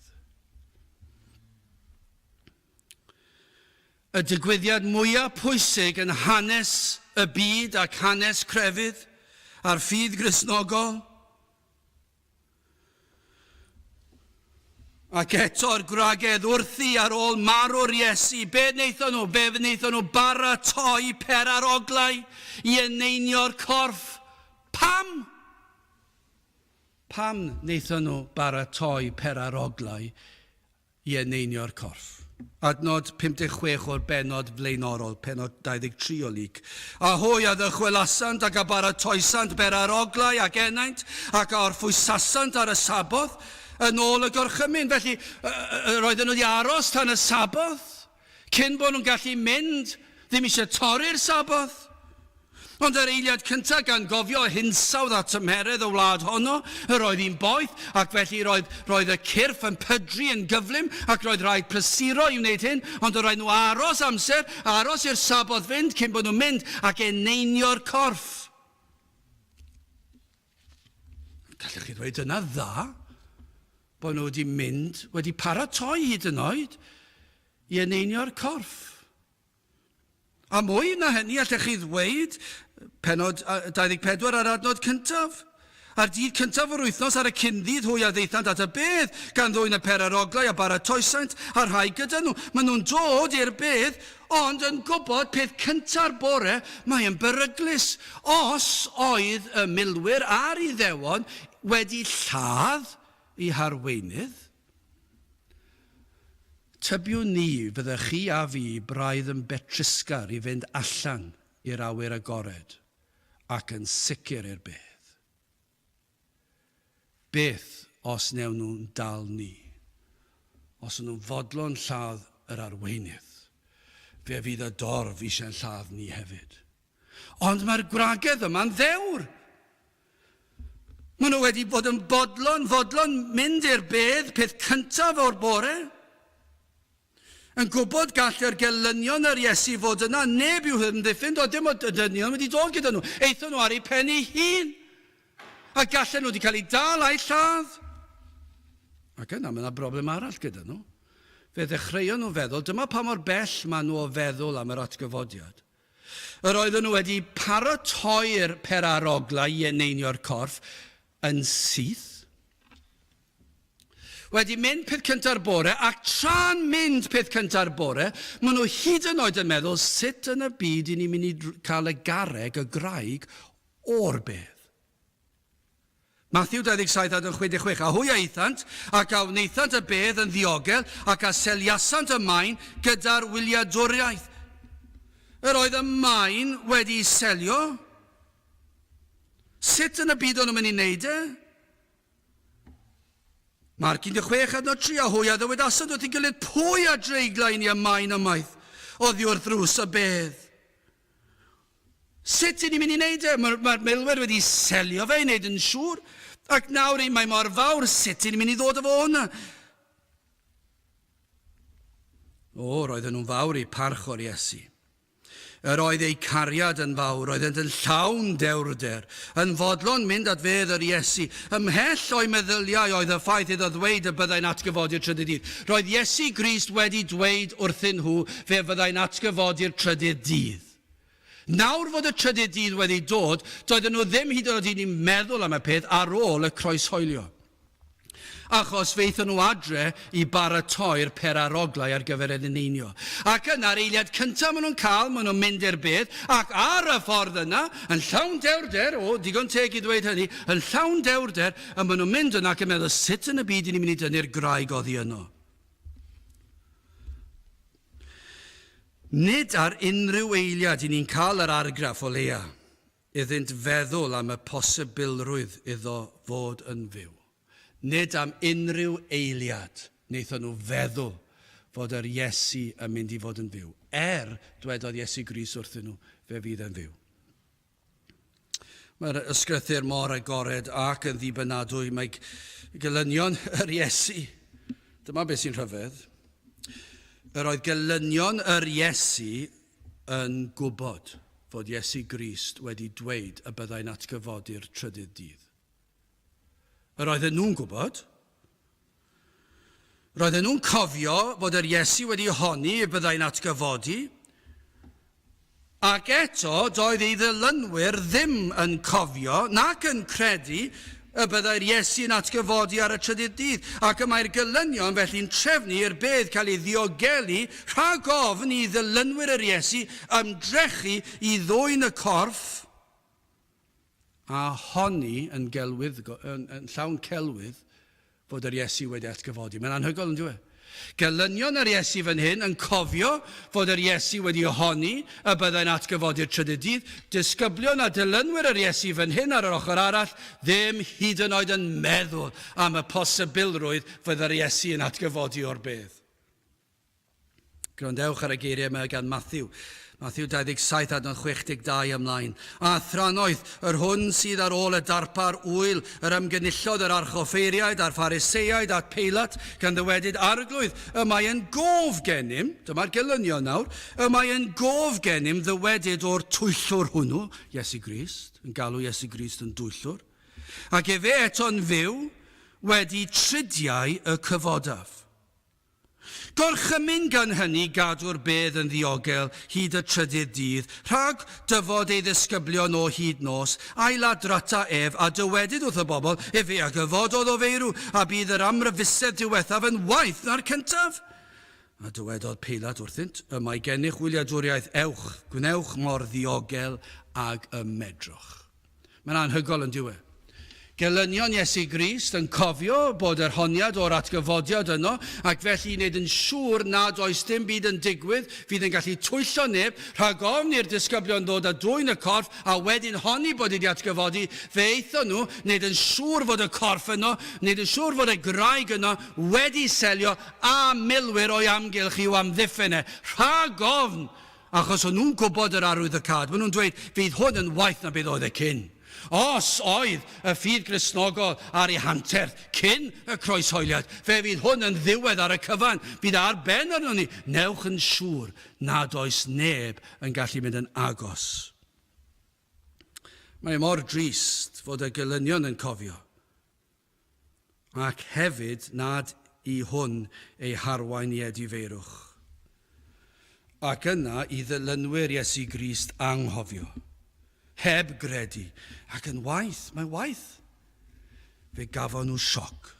Y digwyddiad mwyaf pwysig yn hanes y byd ac hanes crefydd a'r ffydd Gristnogol. Ac eto'r gwragedd wrthi ar ôl marw'r Iesu, be wnaethon nhw? Fe wnaethon nhw baratoi peraroglau i eneinio'r corff. Pam? Pam wnaethon nhw baratoi peraroglau i eneinio'r corff? Adnod 56 o'r benod flaenorol, penod 23 o lyc. A hwyadd y chwelasant ac a baratoesant peraroglau ac enaint ac a orffwysasant ar y sabodd yn ôl y gorchymyn. Felly, roedden nhw wedi aros tan y sabodd, cyn bod nhw'n gallu mynd, ddim eisiau torri'r sabodd. Ond yr eiliad cyntaf gan gofio hinsawdd a tymheredd y wlad honno, roedd hi'n boeth, ac felly roedd y cyrff yn pydru yn gyflym, ac roedd rhaid prysuro i wneud hyn, ond roedd nhw aros amser, aros i'r sabodd fynd, cyn bod nhw'n mynd ac eneinio'r corff. Gallech chi ddweud yna dda, bod nhw wedi mynd, wedi paratoi hyd yn oed, i eneinio'r corff. A mwy na hynny, allech chi ddweud, penod 24 ar adnod cyntaf. Ar dydd cyntaf o'r wythnos ar y cyndydd hwy a ddeithant at y bedd, gan ddwyn y peraroglau a baratoesant a'r rhai gyda nhw. Maen nhw'n dod i'r bedd, ond yn gwybod peth cynta'r bore, mae'n beryglus. Os oedd y milwyr a'r Iddewon wedi lladd i harweinydd, tybiwn ni fyddech chi a fi braidd yn betrysgar i fynd allan i'r awyr agored ac yn sicr i'r bedd. Beth os newn nhw'n dal ni? Os nhw'n fodlon lladd yr arweinydd, fe fydd y dorf eisiau lladd ni hefyd. Ond mae'r gwragedd yma'n ddewr. Maen nhw wedi bod yn fodlon mynd i'r bedd peth cyntaf o'r bore, yn gwybod gall yr gelynion yr Iesu fod yna, neb yw hyn ddiffyn, doedd dim o dynion wedi dod gyda nhw. Eithon nhw ar eu pen eu hun. A gallen nhw wedi cael ei dal a'i lladd. Ac yna, mae yna broblem arall gyda nhw. Fe ddechreuon nhw feddwl, dyma pa mor bell maen nhw o feddwl am yr atgyfodiad. Yr oedden nhw wedi paratoi'r peraroglau i eneinio'r corff yn syth, wedi mynd peth cynta'r bore, ac tra'n mynd peth cynta'r bore, maen nhw hyd yn oed yn meddwl, sut yn y byd i ni'n mynd i cael y garreg, y graig, o'r bedd. Matthew 27:66, a hwy a eithant, ac a wneithant y bedd yn ddiogel, ac a seliasant y maen gyda'r wyliadwriaeth. Yr oedd y maen wedi selio, sut yn y byd o'n nhw'n mynd i wneud e? Marc 16:3, a hwy a ddywedasant wrth ei gilydd, pwy a dreiglaen i y maen ymaith, oddi wrth ddrws y bedd. Sut i ni'n mynd i wneud e? Mae'r milwyr wedi selio fe i wneud yn siŵr, ac nawr mae mor fawr, sut i ni'n mynd i ddod efo hwnna? Roedden nhw'n fawr i parch o'r Iesu. Yr oedd ei cariad yn fawr, roeddent yn llawn dewrder, yn fodlon mynd at fedd yr Iesu. Ymhell o'i meddyliau oedd y ffaith iddo ddweud y byddai'n atgyfodi'r trydydd dydd. Roedd Iesu Grist wedi dweud wrthyn nhw fe fyddai'n atgyfodi'r trydydd dydd. Nawr fod y trydydd dydd wedi dod, doedden nhw ddim hyd yn oed wedi meddwl am y peth ar ôl y croeshoelio. Achos feithon nhw adre i baratoi'r peraroglau ar gyfer eneinio. Ac yna'r eiliad cyntaf maen nhw'n cael, maen nhw'n mynd i'r bedd, ac ar y ffordd yna, yn llawn dewrder, digon teg i ddweud hynny, yn llawn dewrder, a maen nhw'n mynd yna ac yn meddwl, sut yn y byd i ni'n mynd i dynnu'r graig oddi yno? Nid ar unrhyw eiliad i ni'n cael yr argraff o leia, iddynt feddwl am y posibilrwydd iddo fod yn fyw. Nid am unrhyw eiliad wnaethon nhw feddwl fod yr Iesu yn mynd i fod yn fyw. Dwedodd Iesu Grist wrthyn nhw, fe fydd yn fyw. Mae'r ysgrythyr mor agored ac yn ddibynadwy, mae gelynion yr Iesu. Dyma beth sy'n rhyfedd. Yr oedd gelynion yr Iesu yn gwybod fod Iesu Grist wedi dweud y byddai'n atgyfodi'r trydydd dydd. Yr oedden nhw'n gwybod. Roedden nhw'n cofio bod yr Iesu wedi honni y byddai'n atgyfodi. Ac eto, doedd ei ddilynwyr ddim yn cofio nac yn credu y byddai'r Iesu'n atgyfodi ar y trydydd dydd. Ac y mae'r gelynion felly'n trefnu i'r bedd cael ei ddiogelu rhag ofn i ddilynwyr yr Iesu ymdrechu i ddwyn y corff a honni yn llawn celwydd fod yr Iesu wedi atgyfodi. Mae'n anhygoel yn dweud. Gelynion yr Iesu fan hyn yn cofio fod yr Iesu wedi honni y byddai'n atgyfodi'r trydydd dydd. Disgyblion a dilynwyr yr Iesu fan hyn ar yr ochr arall ddim hyd yn oed yn meddwl am y posibilrwydd fydd yr Iesu yn atgyfodi o'r bedd. Gwrandewch ar y geiriau yma gan Matthew 27 adnod 62 ymlaen. A thrannoedd yr hwn sydd ar ôl y darpar wyl, yr ymgynullodd yr archoffeiriaid a'r phariseiaid at Peilat, gan ddywedyd arglwydd, y mae yn gof gennym, dyma'r gelynion nawr, y mae yn gof gennym ddywedyd o'r twyllwr hwnnw, Iesu Grist, yn galw Iesu Grist yn dwyllwr, ac efe eto'n fyw wedi tridiau y cyfodaf. Gorchymyn gan hynny gadw'r bedd yn ddiogel hyd y trydydd dydd, rhag dyfod ei ddisgyblion o hyd nos, ail adrata ef a dywedyd wrth y bobl, efe a gyfododd o feirw, a bydd yr amryfusedd diwethaf yn waeth na'r cyntaf. A dywedodd Peilat wrthynt, y mae gennych wyliadwriaeth ewch, gwnewch mor ddiogel ag y medrwch. Mae'n anhygoel yn diwedd. Gelynion Iesu Grist yn cofio bod yr honiad o'r atgyfodiad yno, ac felly wneud yn siŵr nad oes dim byd yn digwydd fydd yn gallu twyllo neb rhag ofn i'r disgyblion ddod a dwyn y corff a wedyn honni bod wedi atgyfodi, fe eithon nhw wneud yn siŵr fod y corff yno, wneud yn siŵr fod y graig yno wedi selio a milwyr o'i amgylch i'w amddiffyn rhag ofn, achos o'n nhw'n gwybod yr arwyddocad. Maen nhw'n dweud fydd hwn yn waeth na bydd oedd e cyn. Os oedd y ffydd Gristnogol ar ei hanterth cyn y croeshoeliad, fe fydd hwn yn ddiwedd ar y cyfan. Bydd ar ben arno ni. Newch yn siŵr nad oes neb yn gallu mynd yn agos. Mae mor drist fod y gelynion yn cofio, ac hefyd nad i hwn ei harwain i edifeirwch. Ac yna i ddilynwyr Iesu Grist anghofio, heb gredu, ac yn waith, mae'n waith. Fe gafon nhw sioc.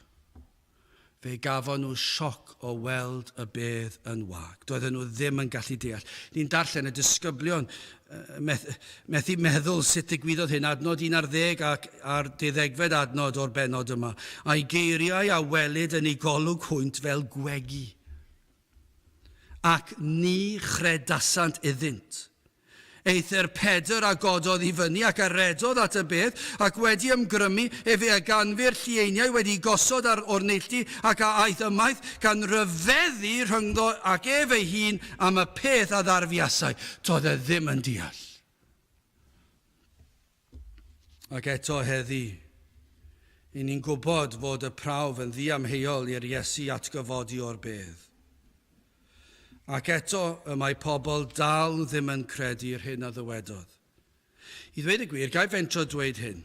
Fe gafon nhw sioc o weld y bedd yn wag. Doedden nhw ddim yn gallu deall. Ni'n darllen y disgyblion, methu meddwl sut ddigwyddodd hyn, adnod 11 ac ar 12 adnod o'r benod yma. A'i geiriau a welid yn ei golwg hwynt fel gwegi. Ac ni chredasant iddynt. Either Pedr a gododd i fyny ac aredodd at y bedd, ac wedi ymgrymu efe a ganfu'r llieiniau wedi gosod o'r neilltu ac a aeth ymaith gan ryfeddu rhyngddo ac ef ei hun am y peth a ddarfiasau. Doedd e ddim yn deall. Ac eto heddi, i ni'n gwybod fod y prawf yn ddiamheuol i'r Iesu atgyfodi o'r bedd. Ac eto, y mae pobl dal ddim yn credu'r hyn a ddywedodd. I ddweud y gwir, gai fentro dweud hyn.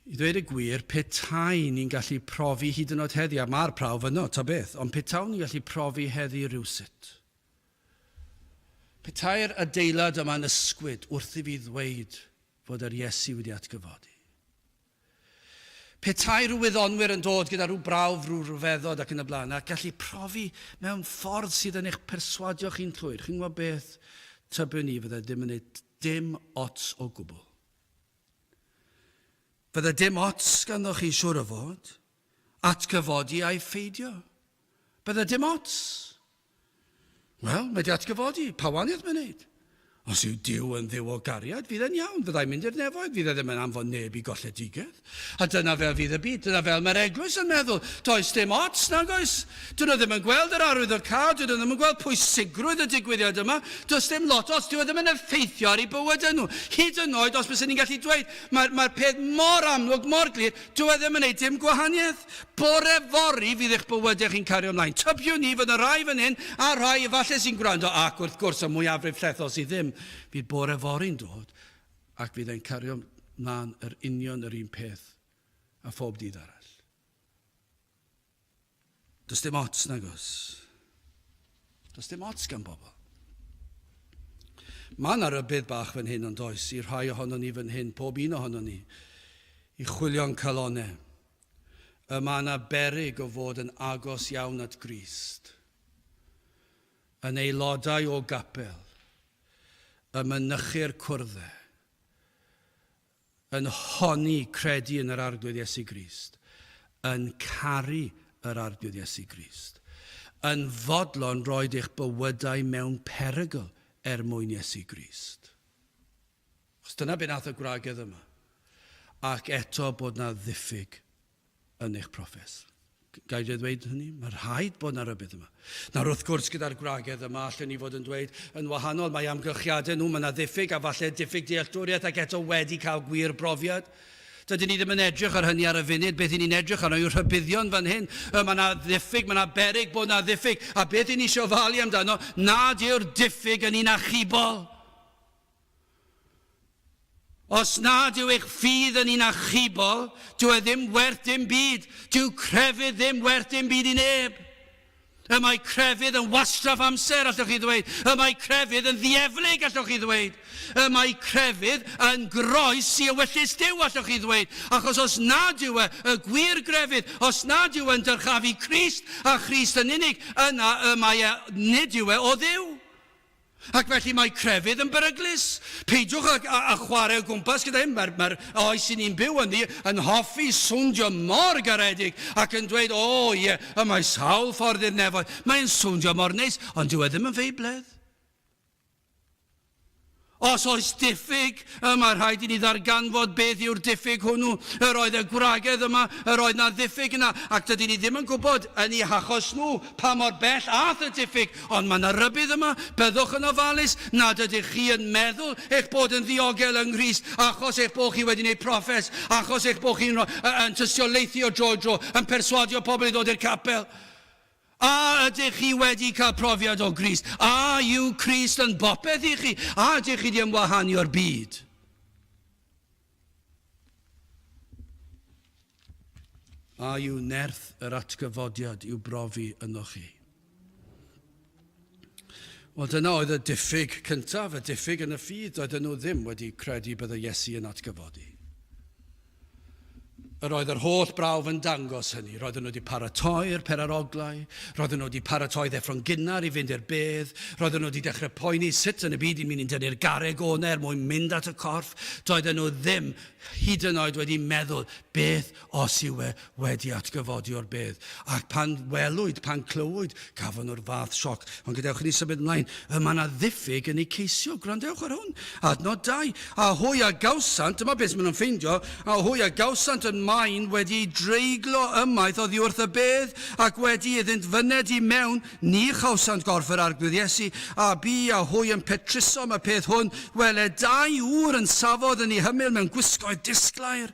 I ddweud y gwir, petai ni'n gallu profi hyd yn oed heddi, a mae'r prawf yno, ta beth, ond petai ni'n gallu profi heddi rywsut. Petai'r adeilad yma'n ysgwyd wrth i fi ddweud fod yr Iesu wedi atgyfodi. Petai rhyw wyddonwyr yn dod gyda rhyw brawf, rhyw rhyfeddod ac yn y blaen, a gallu profi mewn ffordd sydd yn eich perswadio chi'n llwyr. Chi'n gwybod beth, tybio ni fydde ddim yn neud dim ots o gwbl. Fydde dim ots ganddoch chi siŵr o fod, atgyfodi a'i ffeidio. Bydde dim ots. Wel, mae di atgyfodi, pa waniaeth mae'n neud? Os yw Duw yn dduw o gariad, fydd e'n iawn, fyddai'n mynd i'r nefoedd, fydd e ddim yn anfon neb i golledigaeth. A dyna fel fydd y byd, dyna fel mae'r eglwys yn meddwl, does dim ots nag oes. Dyn nhw ddim yn gweld yr arwyddocad, dyn nhw ddim yn gweld pwysigrwydd y digwyddiad yma, does dim lot os dyw e ddim yn effeithio ar ei bywydau nhw. Hyd yn oed, os bys ni'n gallu dweud, mae'r peth mor amlwg, mor glir, dyw e ddim yn neud dim gwahaniaeth. Bore fori fydd eich bywydau chi'n cario ymlaen. Tybio ni fod y rai fan hyn, a rai efallai sy'n gwrando, ac wrth gwrs y mwyafrif llethol sydd ddim, fydd bore fori'n dod, ac fydd e'n cario na'n yr union yr un peth a phob dydd arall. Does dim ots nag oes. Does dim ots gan bobl. Mae yna rybydd bach fan hyn ond oes, i rhai ohono ni fan hyn, pob un ohono ni, i chwilio'n calonau. Mae yna beryg o fod yn agos iawn at Grist. Yn aelodau o Nghapel, y mynychu'r cwrddau, yn honni credu yn yr arglwydd Iesu Grist, yn caru yr arglwydd Iesu Grist, yn fodlon roed eich bywydau mewn perygl mwyn Iesu Grist. Os dyna be nath y gwragedd yma, ac eto bod na ddiffyg yn eich proffes. Gael ei ddweud hynny? Mae'n rhaid bod na rybydd yma. Nawr wrth gwrs gyda'r gwragedd yma, allan ni fod yn dweud yn wahanol, mae amgylchiadau nhw, mae na ddiffyg a falle diffyg dealltwriaeth ac eto wedi cael gwir brofiad. Dydyn ni ddim yn edrych ar hynny ar y funud, beth i ni'n edrych ar yw'r rhybuddion fan hyn. Mae yna ddiffyg, mae yna beryg bod yna ddiffyg. A beth i ni isio falu amdano, nad yw'r diffyg yn un achubol. Os nad yw eich ffydd yn un achubol, dyw e ddim werth dim byd. Dyw crefydd ddim werth dim byd i neb. Y mae crefydd yn wastraff amser, allwch chi ddweud. Y mae crefydd yn ddieflig, allwch chi ddweud. Y mae crefydd yn groes i ewyllus Duw, allwch chi ddweud. Achos os nad yw y gwir grefydd, os nad yw yn dyrchafu Crist, a Christ yn unig, yna nid yw o Dduw. Ac felly mae crefydd yn beryglus. Peidiwch a chwarae o gwmpas gyda hyn. Mae'r oes i ni'n byw yn yn hoffi swndio mor garedig ac yn dweud, mae sawl ffordd i'r nefoedd. Mae'n swndio mor neis, ond dyw e ddim yn feibledd. Os oes diffyg, mae rhaid i ni ddarganfod beth yw'r diffyg hwnnw. Yr oedd y gwragedd yma, yr oedd na diffyg yna, ac dydyn ni ddim yn gwybod yn ei hachos nhw pa mor bell ath y diffyg. Ond mae yna rybydd yma, byddwch yn ofalus, nad ydych chi yn meddwl eich bod yn ddiogel yng Nghrist, achos eich bod chi wedi gwneud proffes, achos eich bod chi'n tystiolaethio dro, yn perswadio pobl i ddod i'r capel. A ydych chi wedi cael profiad o Grist? A yw Crist yn bopeth i chi? A ydych chi wedi ymwahanio'r byd? A yw nerth yr atgyfodiad i'w brofi yno chi? Wel, dyna oedd y diffyg cyntaf, y diffyg yn y ffydd, doedden nhw ddim wedi credu bydde Iesu yn atgyfodi. Yr oedd yr holl brawf yn dangos hynny. Roedden nhw wedi paratoi'r peraroglau, roedden nhw wedi paratoi ddeffro'n gynnar i fynd i'r bedd, roedden nhw wedi dechrau poeni sut yn y byd i'n mynd i'n dynnu'r garreg o'na mwyn mynd at y corff. Doedden nhw ddim hyd yn oed wedi meddwl beth os yw e wedi atgyfodi o'r bedd. Ac pan welwyd, pan clywyd, gafon nhw'r fath sioc. Ond gadewch ni symud ymlaen, mae yna ddiffyg yn ei ceisio, gwrandewch ar hwn. Adnod 2, a hwy a gawsant, dyma beth maen nhw'n ffeindio, a hwy a gawsant yn maen wedi dreiglo ymaith oddi wrth y bedd ac wedi iddynt fyned i mewn ni chawsant gorff yr arglwydd Iesu a bu a hwy yn petrisom y peth hwn wel 2 ŵr yn safodd yn ei hymyl mewn gwisgoedd disglair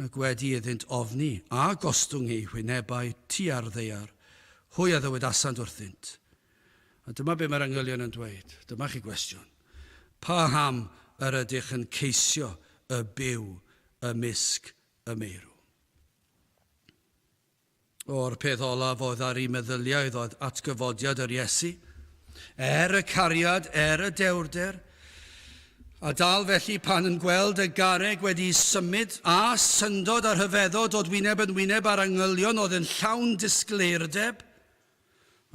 ac wedi iddynt ofni a gostwng ei hwynebau tua'r ddeiar hwy a ddywedasant wrthynt. A dyma be mae'r angylion yn dweud. Dyma chi gwestiwn. Pa ham yr ydych yn ceisio y byw ymysg y meirw? O'r peth olaf oedd ar ei meddyliau oedd atgyfodiad yr Iesu, y cariad, y dewrder, a dal felly pan yn gweld y garreg wedi symud a syndod ar hyfeddod o wyneb yn wyneb ar angylion oedd yn llawn disgleirdeb,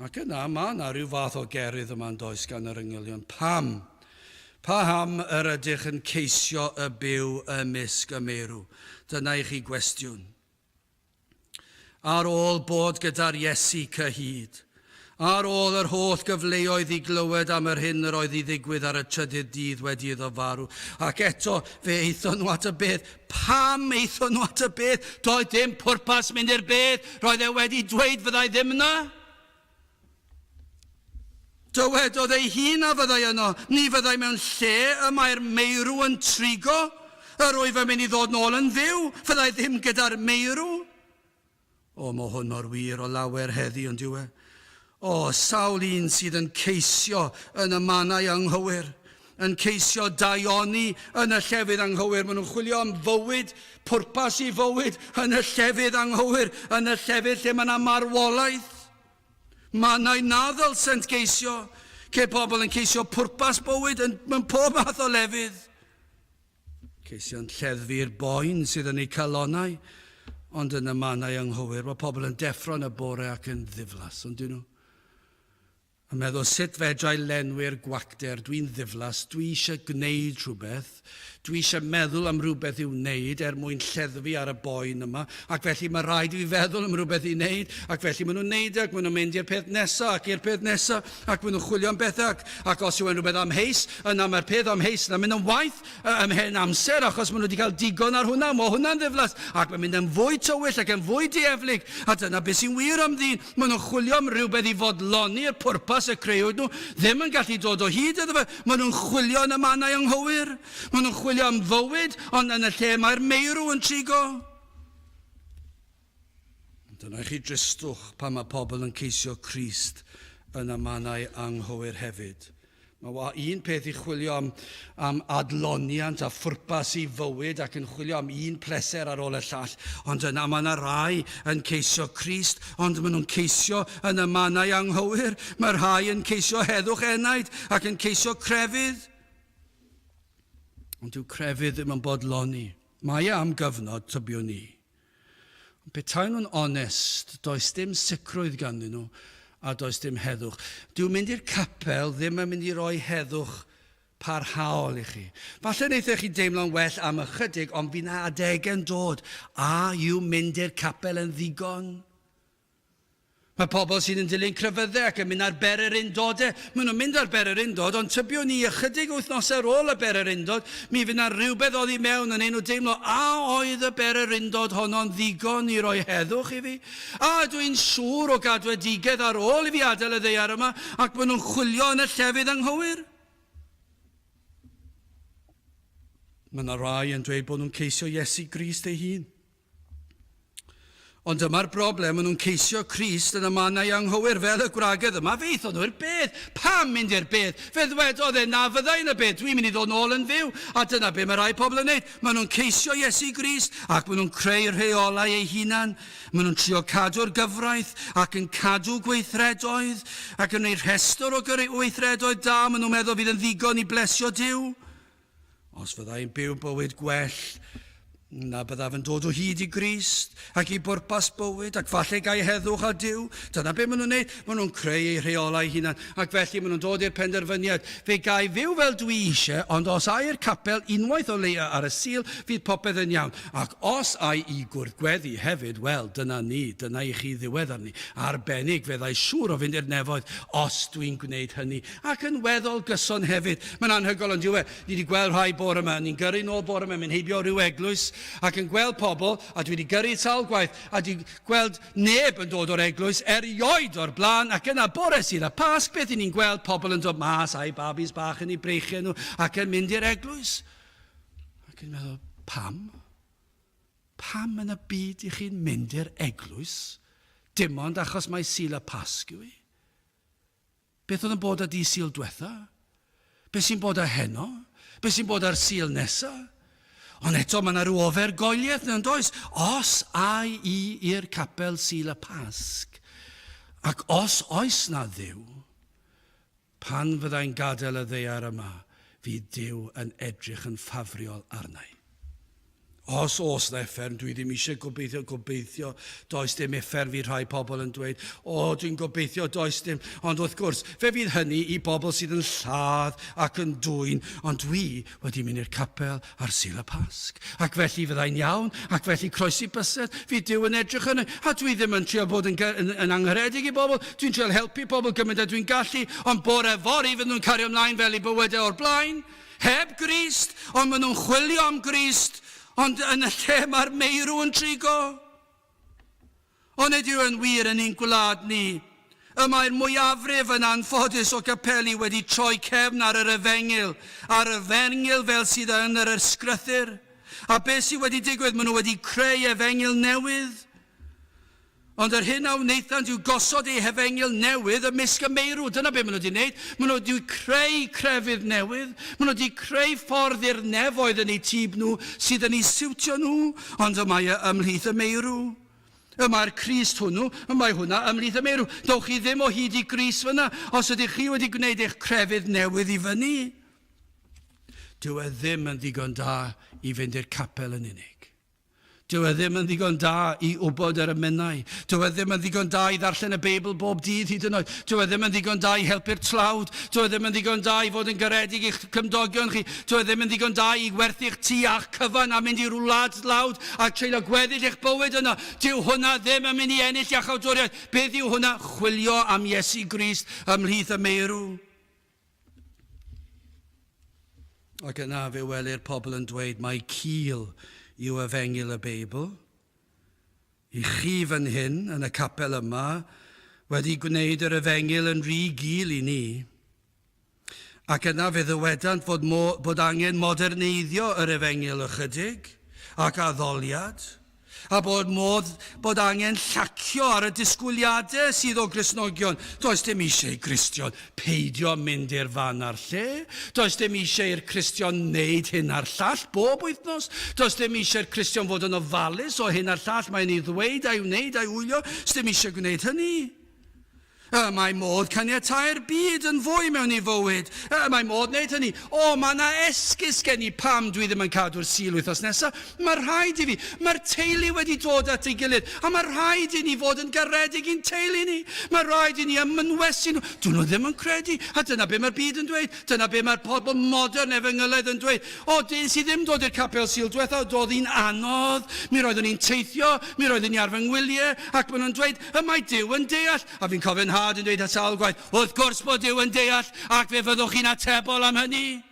ac yna mae yna rhyw fath o gerydd yma'n does gan yr angylion. Pa ham yr ydych yn ceisio y byw ymysg y meirw? Dyna i chi gwestiwn. Ar ôl bod gyda'r Iesu cyhyd, ar ôl yr holl gyfleoedd i glywed am yr hyn yr oedd i ddigwydd ar y trydydd dydd wedi iddo farw, ac eto fe eithon nhw at y bedd. Pam eithon nhw at y bedd? Doedd dim pwrpas mynd i'r bedd, roedd e wedi dweud fyddai ddim yna. Dywedodd ei hun a fyddai yno, ni fyddai mewn lle y mae'r meirw yn trigo, yr wyf yn mynd i ddod nôl yn fyw, fyddai ddim gyda'r meirw. Mae hwn mor wir o lawer heddi yn diwedd. Sawl un sydd yn ceisio yn y mannau anghywir, yn ceisio daioni yn y llefydd anghywir. Maen nhw'n chwilio am fywyd, pwrpas i fywyd yn y llefydd anghywir, yn y llefydd lle mae yna marwolaeth. Mae yna naddo sy'n ceisio, lle pobl yn ceisio pwrpas bywyd mewn pob math o lefydd. Ceisio'n lleddfu'r boen sydd yn ei calonau, ond yn y mannau anghywir. Mae pobl yn deffro yn y bore ac yn ddiflas, ond dyn nhw. Yn meddwl, sut fedrai lenwi'r gwacter, dwi'n ddiflas, dwi eisiau gwneud rhywbeth, dwi eisiau meddwl am rhywbeth i'w wneud mwyn lleddfu ar y boen yma, ac felly mae rhaid i fi feddwl am rhywbeth i wneud, ac felly maen nhw'n wneud ac maen nhw'n mynd i'r peth nesaf ac i'r peth nesaf, ac maen nhw'n chwilio am bethau, ac os yw e'n rhywbeth amheus, yna mae'r peth amheus yna mynd yn waith ymhen amser, achos maen nhw wedi cael digon ar hwnna, mae hwnna'n ddiflas, ac mae'n mynd yn fwy tywyll ac yn fwy dieflig, a dyna beth sy'n wir am ddyn, maen nhw'n chwilio am rhywbeth i fodloni'r pwrpas y creuwyd nhw, ddim yn gallu dod o hyd iddo fe. Maen nhw'n chwilio yn y mannau anghywir. Maen nhw'n chwilio am fywyd, ond yn y lle mae'r meirw yn trigo. Dyna chi dristwch pan mae pobl yn ceisio Crist yn y mannau anghywir hefyd. Mae un peth i chwilio am adloniant a phwrpas i fywyd ac yn chwilio am un pleser ar ôl y llall. Ond yna mae yna rai yn ceisio Crist, ond maen nhw'n ceisio yn y mannau anghywir. Mae rhai yn ceisio heddwch enaid ac yn ceisio crefydd. Ond dyw crefydd ddim yn bodloni. Mae am gyfnod tybiwn ni. Petai nhw'n onest, does dim sicrwydd ganddyn nhw, a does dim heddwch. Dwi'n mynd i'r capel ddim yn mynd i roi heddwch parhaol i chi. Falle wneithech chi deimlo'n well am ychydig, ond fi'n adeg yn dod. A yw mynd i'r capel yn ddigon? Mae pobl sydd yn dilyn crefyddau ac yn mynd ar bere'r undodau. Maen nhw'n mynd ar bere'r undod, ond tybiwn ni ychydig wythnos ar ôl y bere'r undod, mi fydd yna rhywbeth oddi mewn yn ein nhw deimlo, a oedd y bere'r undod honno'n ddigon i roi heddwch i fi? A dwi'n siŵr o gadwedigaeth ar ôl i fi adael y ddaear yma, ac maen nhw'n chwilio yn y llefydd anghywir. Mae yna rai yn dweud bod nhw'n ceisio Iesu Grist ei hun. Ond dyma'r broblem, maen nhw'n ceisio Crist yn y mannau anghywir fel y gwragedd yma. Fe eithon nhw'r bedd. Pam mynd i'r bedd? Fe ddwedodd na fyddai'n y bedd. Dwi'n mynd i ddod nôl yn fyw. A dyna be mae rai pobl yn neud. Maen nhw'n ceisio Iesu Grist ac maen nhw'n creu rheolau eu hunan. Maen nhw'n trio cadw'r gyfraith ac yn cadw gweithredoedd ac yn gwneud rhestr o gweithredoedd da. Maen nhw'n meddwl fydd yn ddigon i blesio Duw. Os fyddai'n byw bywyd gwell, na byddaf yn dod o hyd i Grist ac i bwrpas bywyd ac falle gai heddwch a Duw. Dyna be maen nhw'n neud. Maen nhw'n creu eu rheolau hunan ac felly maen nhw'n dod i'r penderfyniad. Fe gai fyw fel dwi eisiau, ond os ai'r capel unwaith o leia ar y sil, fydd popeth yn iawn. Ac os ai i gwrthgweddi hefyd, wel, dyna ni, dyna i chi ddiweddar ni. Arbennig feddai siŵr o fynd i'r nefoedd os dwi'n gwneud hynny. Ac yn weddol gyson hefyd. Mae'n anhygoel ond diwedd. Ni wedi gweld rhai bore yma, ni'n gyrru nôl bore yma, mynd heibio rhyw eglwys, ac yn gweld pobl, a dwi wedi gyrru sawl gwaith, a dwi gweld neb yn dod o'r eglwys erioed o'r blaen, ac yna bore sydd a Pasg, beth ni'n gweld pobl yn dod mas a'i babis bach yn ei breichio nhw, ac yn mynd i'r eglwys. Ac yn meddwl, pam? Pam yn y byd i chi'n mynd i'r eglwys? Dim ond achos mae Sul y Pasg yw i. Beth oedd yn bod ar di Sul diwetha? Beth sy'n bod ar heno? Beth sy'n bod ar Sul nesaf? Ond eto mae yna rhyw ofergoeliaeth yn does. Os ai i i'r capel Sul y Pasg, ac os oes na Dduw, pan fyddai'n gadael y ddaear yma, fydd Duw yn edrych yn ffafriol arna i. Os oes na effer, dwi ddim eisiau gobeithio, does dim effer fydd rhai pobl yn dweud, dwi'n gobeithio does dim, ond wrth gwrs, fe fydd hynny i bobl sydd yn lladd ac yn dwyn, ond dwi wedi mynd i'r capel ar Sul y Pasg. Ac felly fyddai'n iawn, ac felly croesi bysedd, fydd Duw yn edrych yna, a dwi ddim yn trio bod yn angharedig i bobl, dwi'n trio helpu bobl gymaint a dwi'n gallu, ond bore fori fydd nhw'n cario ymlaen fel i bywydau o'r blaen, heb Grist, ond maen nhw'n chwilio am Grist, ond yn y lle mae'r meirw yn trigo. Ond ydyw yn wir yn ein gwlad ni. Y mae'r mwyafrif yn anffodus o gapeli wedi troi cefn ar yr efengil fel sydd yn yr ysgrythyr. A beth sydd wedi digwydd, maen nhw wedi creu efengil newydd. Ond yr hyn a wnaethan yw gosod ei hefengil newydd ymysg y meirw. Dyna beth maen nhw wedi wneud. Maen nhw wedi creu crefydd newydd. Maen nhw wedi creu ffordd i'r nefoedd yn eu tîb nhw sydd yn eu siwtio nhw. Ond yma ymhlith y meirw. Yma'r Crist hwnnw, mae hwnna ymhlith y meirw. Dowch chi ddim o hyd i Gris fyna os ydych chi wedi gwneud eich crefydd newydd i fyny. Dyw e ddim yn ddigon da i fynd i'r capel yn unig. Dyw e ddim yn ddigon da i wybod yr ymennau. Dyw e ddim yn ddigon da i ddarllen y Beibl bob dydd hyd yn oed. Dyw e ddim yn ddigon da i helpu'r tlawd. Dyw e ddim yn ddigon da i fod yn garedig i'ch cymdogion chi. Dyw e ddim yn ddigon da i werthu'ch tŷ a'ch cyfan a mynd i rwlad lawd a treulio gweddill eich bywyd yna. Dyw hwnna ddim yn mynd i ennill iachawdwriaeth. Beth yw hwnna? Chwilio am Iesu Grist ymhlith y meirw. Ac yna fe weli'r pobl yn dweud mae cil yw efengil y Beibl. I chi fan hyn, yn y capel yma, wedi gwneud yr efengil yn rhy gul i ni. Ac yna fe ddywedant bod angen moderneiddio yr efengil ychydig ac addoliad, a bod angen llacio ar y disgwyliadau sydd o Gristnogion. Does dim eisiau Gristion peidio mynd i'r fan ar lle. Does dim eisiau i'r Cristion wneud hyn a'r llall bob wythnos. Does dim eisiau'r Cristion fod yn ofalus o hyn a'r llall mae'n ei ddweud a'i wneud a'i wylio. Does dim eisiau gwneud hynny. Mae modd caniatáu'r byd yn fwy mewn i fywyd. Mae modd wneud hynny. Mae yna esgus gen i pam dwi ddim yn cadw'r Sul wythnos nesaf. Mae rhaid i fi. Mae'r teulu wedi dod at ei gilydd. A mae rhaid i ni fod yn garedig i'n teulu ni. Mae rhaid i ni ymynwesu nhw. Dyn nhw ddim yn credu. A dyna be mae'r byd yn dweud. Dyna be mae'r pobl modern efengyledd yn dweud. Sydd ddim dod i'r capel Sul diwetha, doedd hi'n anodd. Mi roeddwn ni'n teithio. Mi roeddwn ni ar fy ngwyliau. Ac maen nhw'n dweud, mae Duw yn deall. A fi'n cofio'n yn dweud at sawl gwaith, wrth gwrs bod Duw yn deall, ac fe fyddwch chi'n atebol am hynny.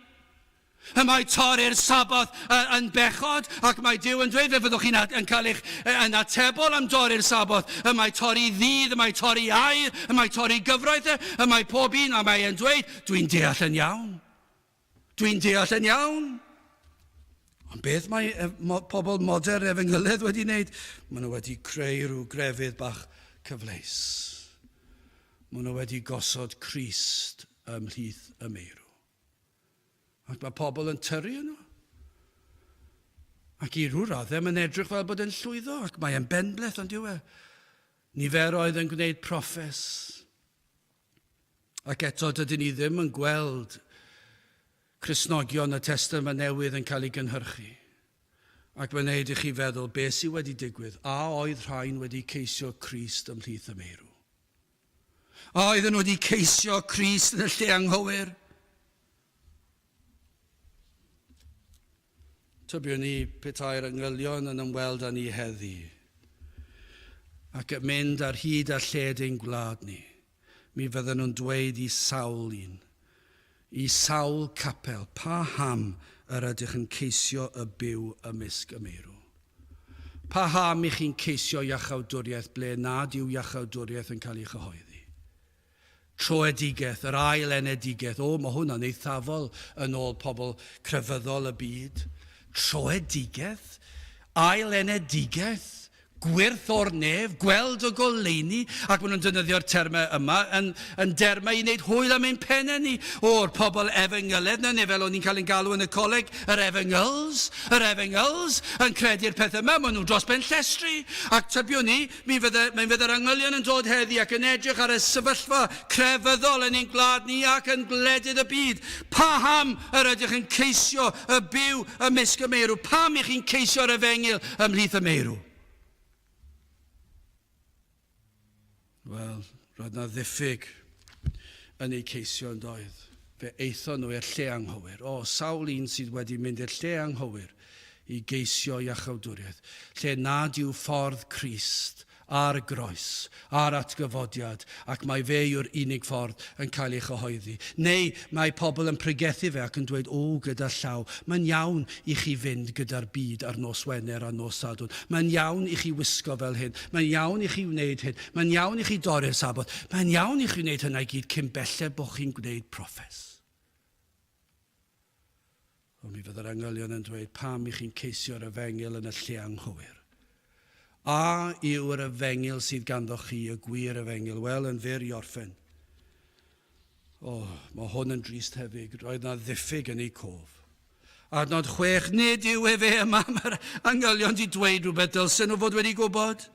Mae torri'r saboth yn bechod, ac mae Duw yn dweud fe fyddwch chi'n cael eich yn atebol am torri'r saboth. Mae torri ddydd, mae torri air, mae torri gyfraith, mae pob un, a mae e'n dweud, dwi'n deall yn iawn. Dwi'n deall yn iawn. Ond beth mae pobl modern efengyledd wedi wneud? Maen nhw wedi creu rhyw grefydd bach cyfleus. Maen nhw wedi gosod Crist ymhlith y meirw. Ac mae pobl yn tyrru yno. Ac i rhyw raddau mae'n edrych fel bod yn llwyddo, ac mae e'n benbleth ond yw e. Niferoedd yn gwneud proffes. Ac eto dydyn ni ddim yn gweld Cristnogion y Testament Newydd yn cael ei gynhyrchu. Ac mae'n neud i chi feddwl beth sydd wedi digwydd. A oedd rhain wedi ceisio Crist ymhlith y meirw. A oedden nhw wedi ceisio Crist yn y lle anghywir. Tybiwn ni petai'r angylion yn ymweld â ni heddi. Ac yn mynd ar hyd a lled ein gwlad ni. Mi fydden nhw'n dweud i sawl un. I sawl capel. Pa ham yr ydych yn ceisio y byw ymysg y meirw. Pa ham i chi'n ceisio iachawdwriaeth ble nad yw iachawdwriaeth yn cael ei chyhoeddi. Troedigaeth, yr ail enedigaeth. Mae hwnna'n eithafol yn ôl pobl crefyddol y byd. Troedigaeth, ail enedigaeth, gwirth o'r nef, gweld o goleuni, ac maen nhw'n defnyddio'r termau yma yn dermau i wneud hwyl am ein pennau ni o'r pobl efengyledd, neu fel o'n i'n cael ein galw yn y coleg, yr efengyls yn credu'r pethau yma, maen nhw dros ben llestri, ac tybiwn ni, mi fydd yr angylion yn dod heddi ac yn edrych ar y sefyllfa crefyddol yn ein gwlad ni ac yn gwledydd y byd. Pa ham yr ydych yn ceisio y byw ymysg y meirw? Pam i chi'n ceisio'r efengil ymhlith y meirw? Wel, roedd na Diffyg yn ei ceisio yn doedd. Fe eithon nhw i'r lle anghywir. Sawl un sydd wedi mynd i'r lle anghywir i geisio iachawdwriaeth. Lle nad yw ffordd Crist a'r groes, a'r atgyfodiad, ac mae fe yw'r unig ffordd yn cael ei chyhoeddi. Neu mae pobl yn pregethu fe ac yn dweud, gyda llaw, mae'n iawn i chi fynd gyda'r byd ar nos Wener a nos Sadwrn. Mae'n iawn i chi wisgo fel hyn. Mae'n iawn i chi wneud hyn. Mae'n iawn i chi dorri'r saboth. Mae'n iawn i chi wneud hynna i gyd cyn belled bod chi'n gwneud proffes. Ond mi fydd yr angylion yn dweud, pam i chi'n ceisio'r efengil yn y lle anghywir. A yw'r efengil sydd ganddo chi, y gwir efengil? Wel, yn fyr i orffen. Mae hwn yn drist hefyd. Roedd na ddiffyg yn ei cof. Adnod 6, nid yw e fe yma, mae'r angylion di dweud rhywbeth dylsyn nhw fod wedi gwybod.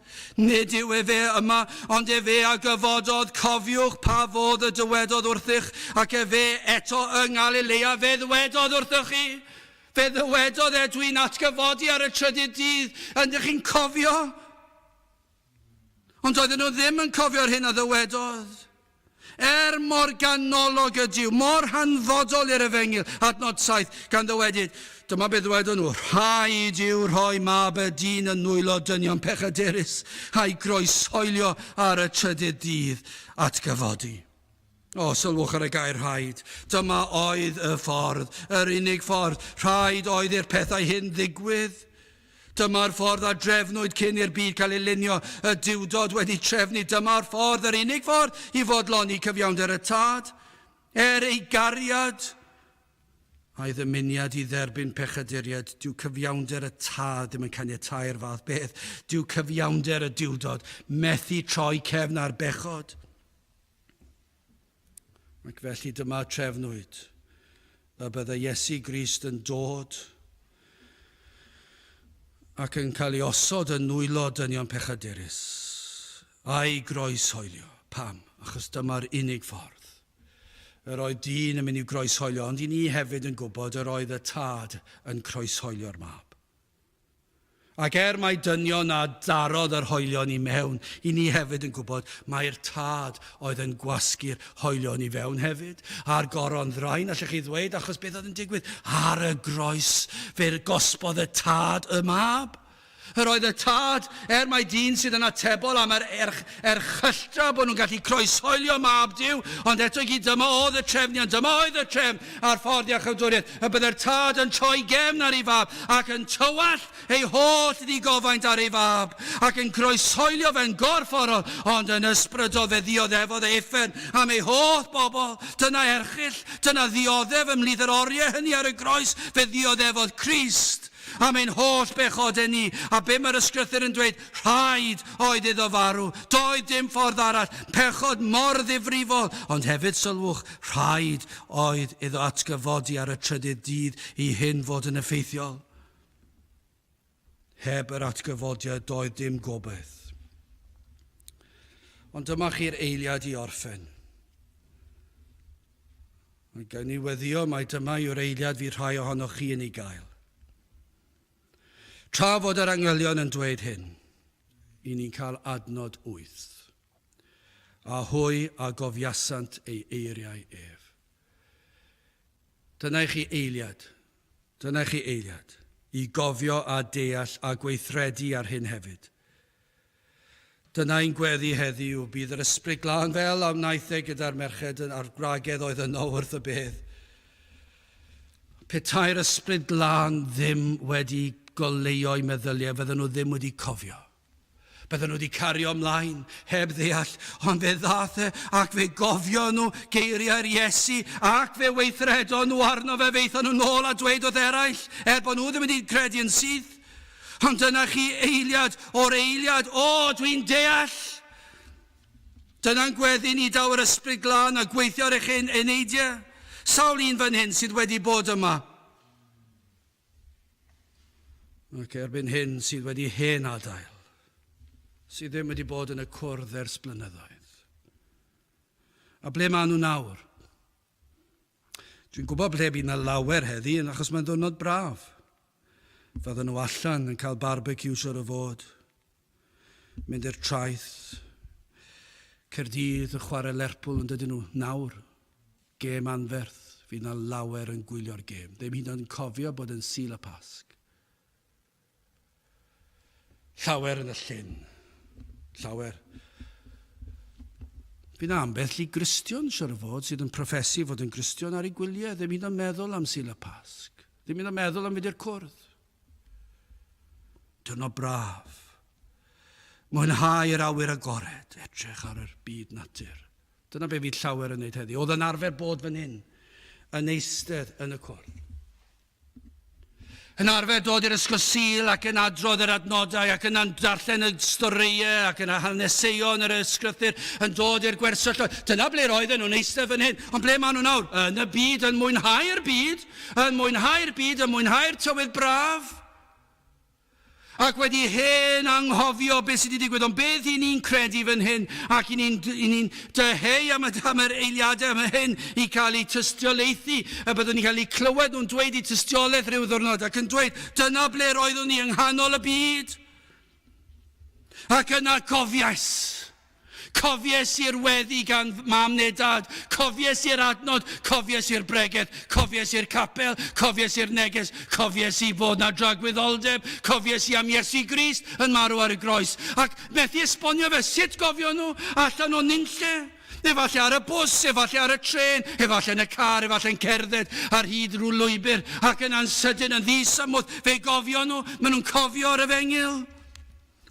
Nid yw e fe yma, ond e fe a gyfododd, cofiwch pa fodd y dywedodd wrthych, ac e fe eto yng Galilea, fe ddwedodd wrthych chi. Fe ddwedodd dwi'n atgyfodi ar y trydydd dydd, ydych chi'n cofio? Ond oedden nhw ddim yn cofio'r hyn a ddywedodd. Mor ganolog ydyw, mor hanfodol i'r efengil, adnod 7, gan ddywedyd, dyma beth ddwedon nhw, rhaid yw rhoi mab y dyn yn nwylo dynion pechaderus, a'i groesoelio ar y trydydd dydd atgyfodi. Sylwch ar y gair rhaid, dyma oedd y ffordd, yr unig ffordd, rhaid oedd i'r pethau hyn ddigwydd. Dyma'r ffordd a drefnwyd cyn i'r byd cael ei lunio, y diwdod wedi trefnu. Dyma'r ffordd, yr unig ffordd i fodloni cyfiawnder y tad. Ei gariad a'i ddymuniad i dderbyn pechaduriad. Dyw cyfiawnder y tad ddim yn caniatáu'r fath beth. Dyw cyfiawnder y diwdod methu troi cefn ar bechod. Ac felly dyma trefnwyd y bydde Iesu Grist yn dod ac yn cael ei osod yn nwylo dynion pechaderus, a'i groeshoelio. Pam? Achos dyma'r unig ffordd. Yr oedd dyn yn mynd i'w groeshoelio, ond i ni hefyd yn gwybod yr oedd y tad yn croeshoelio'r mab. Ac mai dynion a darodd yr hoelion i mewn, i ni hefyd yn gwybod mae'r tad oedd yn gwasgu'r hoelion i fewn hefyd. A'r goron ddrain, allech chi ddweud, achos beth oedd yn digwydd? Ar y groes, fe gosbodd y tad y mab. Yr oedd y tad, mai dyn sydd yn atebol am erchylltra bod nhw'n gallu croeshoelio mab Duw, ond eto i gyd dyma oedd y trefnion, dyma oedd y trefn a'r ffordd i achawdwriaeth, y byddai'r tad yn troi gefn ar ei fab, ac yn tywall ei holl ddigofaint ar ei fab, ac yn croeshoelio fe'n gorfforol, ond yn ysbrydol fe ddioddefodd ei uffen am ei holl bobl. Dyna erchyll, dyna ddioddef ymhlith yr oriau hynny ar y groes, fe ddioddefod Crist. Am ein holl bechod e ni, a be mae'r ysgrythyr yn dweud, rhaid oedd iddo farw, doedd dim ffordd arall, pechod mor ddifrifol, ond hefyd sylwch, rhaid oedd iddo atgyfodi ar y trydydd dydd i hyn fod yn effeithiol. Heb yr atgyfodiad doedd dim gobaith. Ond dyma chi'r eiliad i orffen. Mae gan ni weddio mai dyma yw'r eiliad fi rhai ohonoch chi yn ei gael. Tra fod yr angylion yn dweud hyn, i ni'n cael adnod 8. A hwy a gofiasant ei eiriau ef. Dyna chi eiliad. Dyna chi eiliad. I gofio a deall a gweithredu ar hyn hefyd. Dyna'n gweddi heddiw, bydd yr ysbryd glân fel a wnaeth gyda'r merched a'r gwragedd oedd yno wrth y bedd. Petai'r ysbryd glân ddim wedi goleuo'i meddyliau, fydden nhw ddim wedi cofio. Bydden nhw wedi cario ymlaen, heb ddeall, ond fe ddath ac fe gofio nhw geiriau'r Iesu, ac fe weithredo nhw arno fe, feithon nhw nôl a dweud wrth eraill, bod nhw ddim wedi credu yn syth. Ond dyna chi eiliad o'r eiliad, dwi'n deall. Dyna'n gweddi ni daw yr ysbryd glân a gweithio ar eich eneidiau. Sawl un fan hyn sydd wedi bod yma. Ac erbyn hyn sydd wedi hen adael, sydd ddim wedi bod yn y cwrdd ers blynyddoedd. A ble maen nhw nawr? Dwi'n gwybod ble bydd na lawer heddi, achos mae'n ddiwrnod braf. Fydden nhw allan yn cael barbecue siwr o fod, mynd i'r traeth, Caerdydd yn chwarae Lerpwl yn dydyn nhw nawr, gêm anferth, fydd na lawer yn gwylio'r gêm. Ddim hyd yn cofio bod yn Sul y Pasg. Llawer yn y llyn. Llawer. Fydd na ambell i Gristion siwr o fod sydd yn proffesu fod yn Gristion ar ei gwyliau, ddim hyd yn meddwl am Sul y Pasg. Ddim hyd yn meddwl am fynd i'r cwrdd. Diwrnod braf. Mwynhau'r awyr agored, edrych ar yr byd natur. Dyna be fydd llawer yn neud heddi. Oedd yn arfer bod fan hyn, yn eistedd yn y cwrdd. Yn arfer dod i'r ysgol Sul ac yn adrodd yr adnodau ac yn darllen y storïau ac yn haneseuon yr ysgrythyr yn dod i'r gwersylloedd. Dyna ble roedden nhw'n eistedd fan hyn. Ond ble maen nhw nawr? Yn y byd, yn mwynhau'r byd, yn mwynhau'r tywydd braf. Ac wedi hen anghofio beth sydd wedi digwydd, ond beth i ni'n credu fan hyn, ac i ni'n dyheu am yr eiliadau am hyn i cael eu tystiolaethu, a byddwn ni'n cael eu clywed nhw'n dweud eu tystiolaeth rhyw ddwrnod, ac yn dweud, dyna ble roeddwn ni yng nghanol y byd. Ac yna cofies i'r weddi gan mam neu dad, cofies i'r adnod, cofies i'r bregeth, cofies i'r capel, cofies i'r neges, cofies i fod na dragwyddoldeb, cofies i am Iesu Grist yn marw ar y groes. Ac methu esbonio fe, sut gofio nhw allan o nunlle? Efallai ar y bws, efallai ar y tren, efallai yn y car, efallai yn cerdded ar hyd rhyw lwybr, ac yn ansydyn yn ddisymwth, fe gofio nhw, maen nhw'n cofio ar y fengil.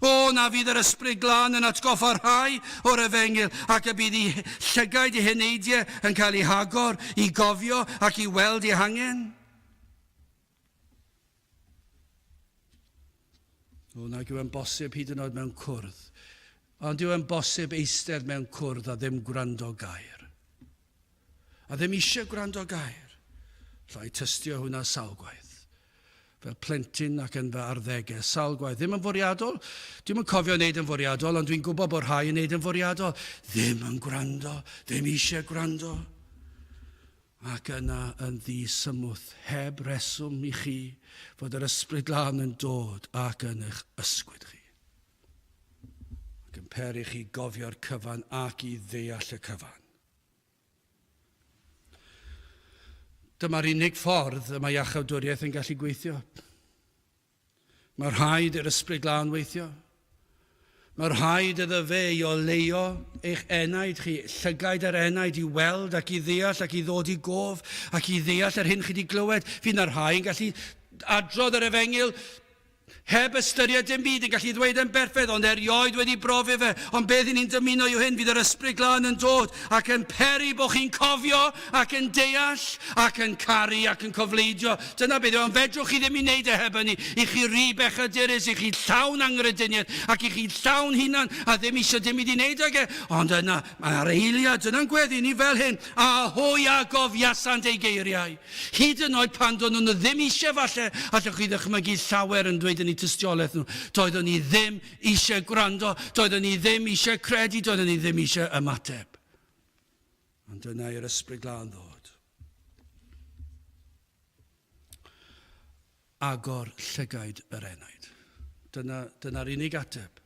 O, na fydd yr ysbryd glân yn atgoffa rhai o'r efengil, ac y bydd ei llygaid eu heneidiau yn cael eu hagor, i gofio ac i weld eu hangen. O, nag yw e'n bosib hyd yn oed mewn cwrdd, ond yw e'n bosib eistedd mewn cwrdd a ddim gwrando gair. A ddim eisiau gwrando gair. Llai tystio hwnna sawl gwaith. Fel plentyn ac yn fy arddegau, sawl gwaith. Ddim yn fwriadol. Dwi'n yn cofio wneud yn fwriadol, ond dwi'n gwybod bod rhai yn wneud yn fwriadol. Ddim yn gwrando, ddim eisiau gwrando. Ac yna yn ddisymwth, heb reswm i chi, fod yr ysbryd glân yn dod ac yn eich ysgwyd chi. Ac yn peri chi gofio'r cyfan ac i ddeall y cyfan. Dyma'r unig ffordd y mae iachawdwriaeth yn gallu gweithio. Mae'r rhaid i'r ysbryd glân weithio. Mae'r rhaid iddo fe i oleio eich enaid chi, llygaid yr enaid i weld ac i ddeall ac i ddod i gof ac i ddeall yr hyn chi wedi glywed. Fydd na'r rhai yn gallu adrodd yr efengil heb ystyried dim byd, yn gallu ddweud yn berffedd, ond erioed wedi brofi fe. Ond beth ni'n dymuno yw hyn, fydd yr ysbryd glân yn dod ac yn peri bod chi'n cofio ac yn deall ac yn caru ac yn cofleidio. Dyna beth yw, ond fedrwch chi ddim i wneud e heb hynny. I chi ry bechadurus, i chi llawn angrediniaeth ac i chi llawn hunan a ddim eisiau dim i wneud ag e. Ond yna, mae'r eiliad, dyna'n gweddi ni fel hyn, a hwy a gofiasant ei geiriau. Hyd yn oed pan do'n nhw ddim eisiau falle, allwch chi ddychmygu llawer yn dweud yn eu tystiolaeth nhw. Doeddwn ni ddim eisiau gwrando, doeddwn ni ddim eisiau credu, doeddwn ni ddim eisiau ymateb. Ond dyna yw'r ysbryd glân ddod. Agor llygaid yr enaid. Dyna'r unig ateb.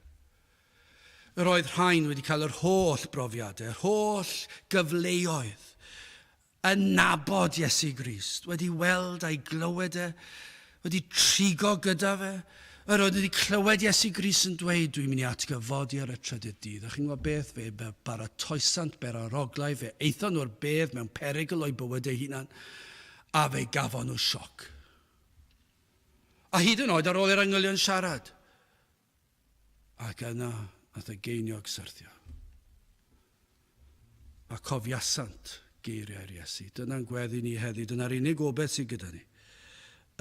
Yr oedd rhain wedi cael yr holl brofiadau, yr holl gyfleoedd, yn nabod Iesu Grist, wedi weld a'i glywed e, wedi trigo gyda fe, yr oedd wedi clywed Iesu Grist yn dweud, dwi'n mynd i atgyfodi ar y trydydd dydd. A chi'n gwybod beth fe, baratoesant ber aroglau, fe eithon nhw'r bedd mewn perygl o'i bywyd ei hunan, a fe gafon nhw sioc. A hyd yn oed ar ôl i'r angylion siarad. Ac yna, nath y geiniog syrthio. A cofiasant geiriau'r Iesu. Dyna'n gweddi ni heddi, dyna'r unig obeth sydd gyda ni.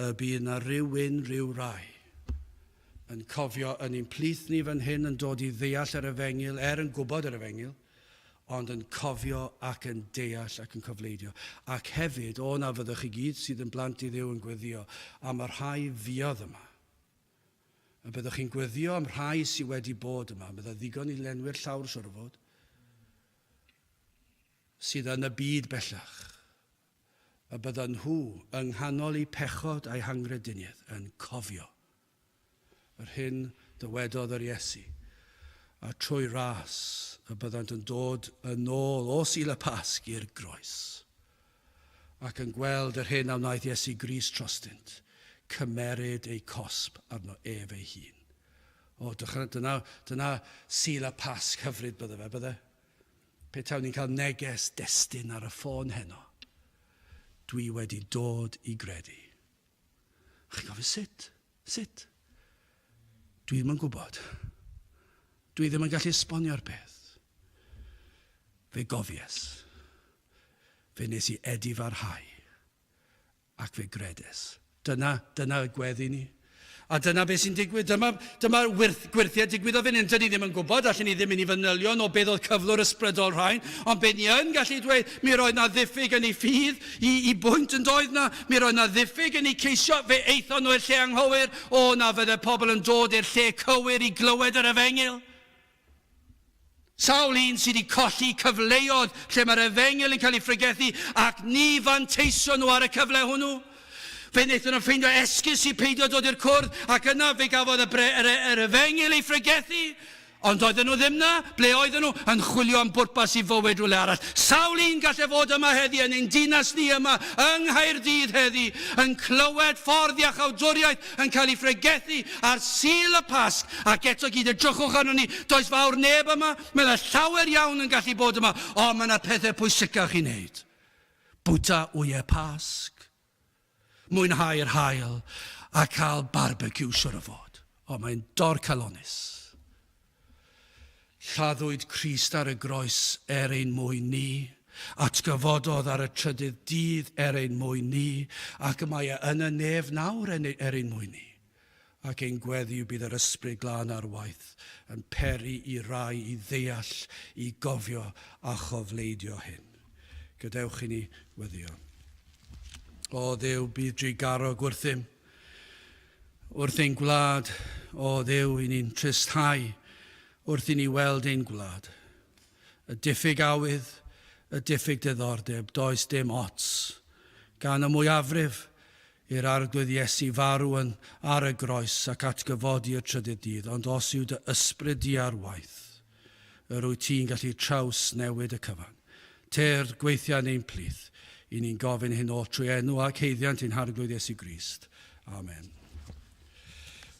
Y bydd na rhywun, rhyw rai, yn cofio yn ein plith ni fan hyn yn dod i ddeall yr efengil, yn gwybod yr efengil, ond yn cofio ac yn deall ac yn cofleidio. Ac hefyd, o na fyddwch chi gyd sydd yn blant i Dduw yn gweddio am y rhai fuodd yma. A byddwch chi'n gweddio am rhai sydd wedi bod yma. Bydda ddigon i lenwi'r llawr siwr o fod, sydd yn y byd bellach. A byddan nhw yng nghanol eu pechod a'i hangrediniaeth yn cofio yr hyn dywedodd yr Iesu. A trwy ras y byddant yn dod yn ôl o Sul y Pasg i'r groes. Ac yn gweld yr hyn a wnaeth Iesu Grist trostynt, cymeryd ei cosb arno ef ei hun. O, dyna Sul y Pasg hyfryd bydde fe, bydde? Pe taw ni'n cael neges destun ar y ffôn heno. Dwi wedi dod i gredu. Chi'n gofio sut? Dwi ddim yn gwybod. Dwi ddim yn gallu esbonio'r beth. Fe gofies. Fe nes i edifarhau. Ac fe gredes. Dyna gweddi ni. A dyna beth sy'n digwydd. Dyma gwirthiau digwydd o fan hyn. Dyn ni ddim yn gwybod, allan ni ddim yn ei fanylion o beth oedd cyflwr ysbrydol rhain, ond beth ni yn gallu dweud, mi roedd na ddiffyg yn ei ffydd, i bwynt yn doedd na, mi roedd na ddiffyg yn ei ceisio fe eithon nhw i'r lle anghywir, o na fydde pobl yn dod i'r lle cywir i glywed yr efengil. Sawl un sydd wedi colli cyfleoedd lle mae'r efengil yn cael ei ffrigethu ac ni fanteisio nhw ar y cyfle hwnnw. Fe wnaethon nhw ffeindio esgus i peidio dod i'r cwrdd ac yna fe gafodd yr efengil ei ffrigethu. Ond oedden nhw ddim na, ble oedden nhw yn chwilio am bwrpas i fywyd rhywle arall. Sawl un gallai fod yma heddi yn ein dinas ni yma yng Nghaerdydd heddi yn clywed ffordd iachawdwriaeth yn cael ei ffrigethu ar sil y Pasg ac eto gyd edrychwch arno ni. Does fawr neb yma, mae'n llawer iawn yn gallu bod yma, ond mae yna pethau pwysicach i wneud. Bwta wyau Pasg, mwynhau'r hael a cael barbecue siwr o fod. O, mae'n dor calonus. Lladdwyd Crist ar y groes ein mwyn ni, atgyfododd ar y trydydd dydd ein mwyn ni, ac mae yn y nef nawr ein mwyn ni. Ac ein gweddiw bydd yr ysbryd glân ar waith yn peri i rai i ddeall, i gofio a chofleidio hyn. Gadewch i ni weddio. O Dduw, bydd drigarog wrthym, wrth ein gwlad. O Dduw, i ni'n trysthau wrth i ni weld ein gwlad. Y diffyg awydd, y diffyg diddordeb, does dim ots. Gan y mwyafrif i'r arglwydd Iesu farw ar y groes ac atgyfodi y trydydd dydd, ond os yw dy ysbryd di ar waith, yr wyt ti'n gallu traws newid y cyfan. Ter gweithiau neu'n plith, i ni'n gofyn hyn o trwy enw ac heiddiant i'n arglwydd Iesu Grist. Amen.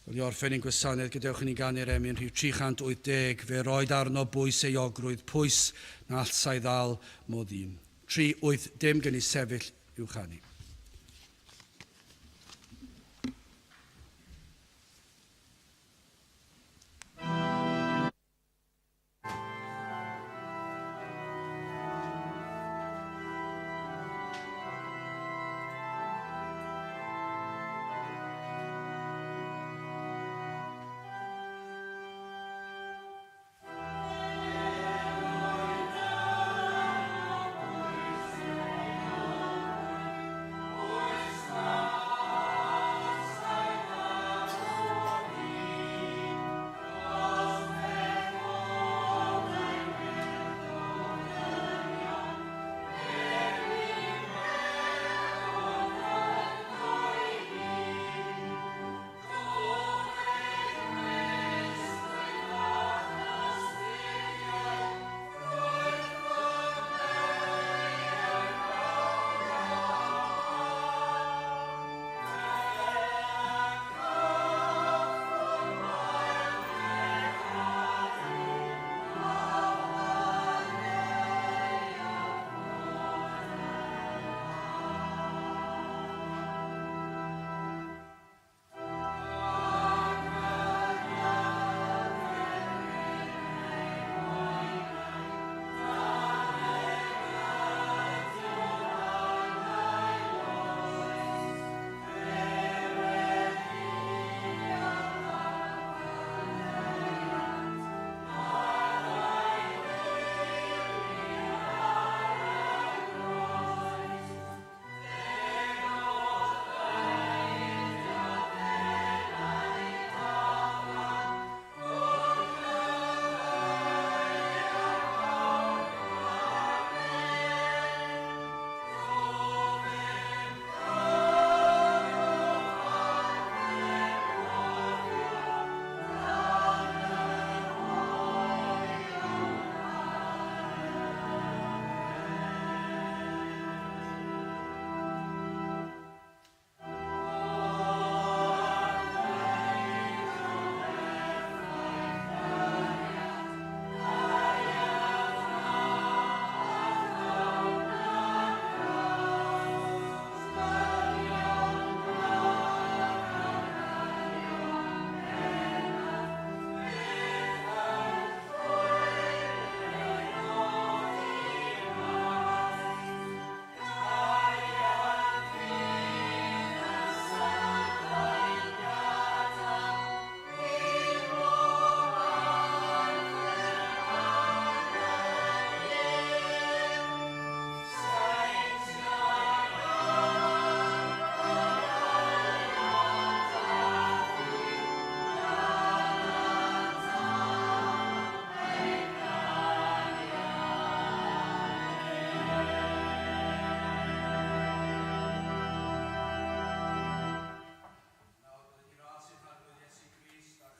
Wel, i orffen ein gwasanaeth, gadewch i ni ganu'r emyn rhyw 380, fe roed arno bwys ei ogrwydd, pwys na allsai ddal modd un. 380, dim gen i sefyll i'w chanu.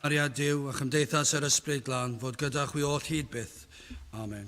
Maria Dyw a chymdeithas yr ysbryd glân fod gyda chwi oll hyd byth. Amen.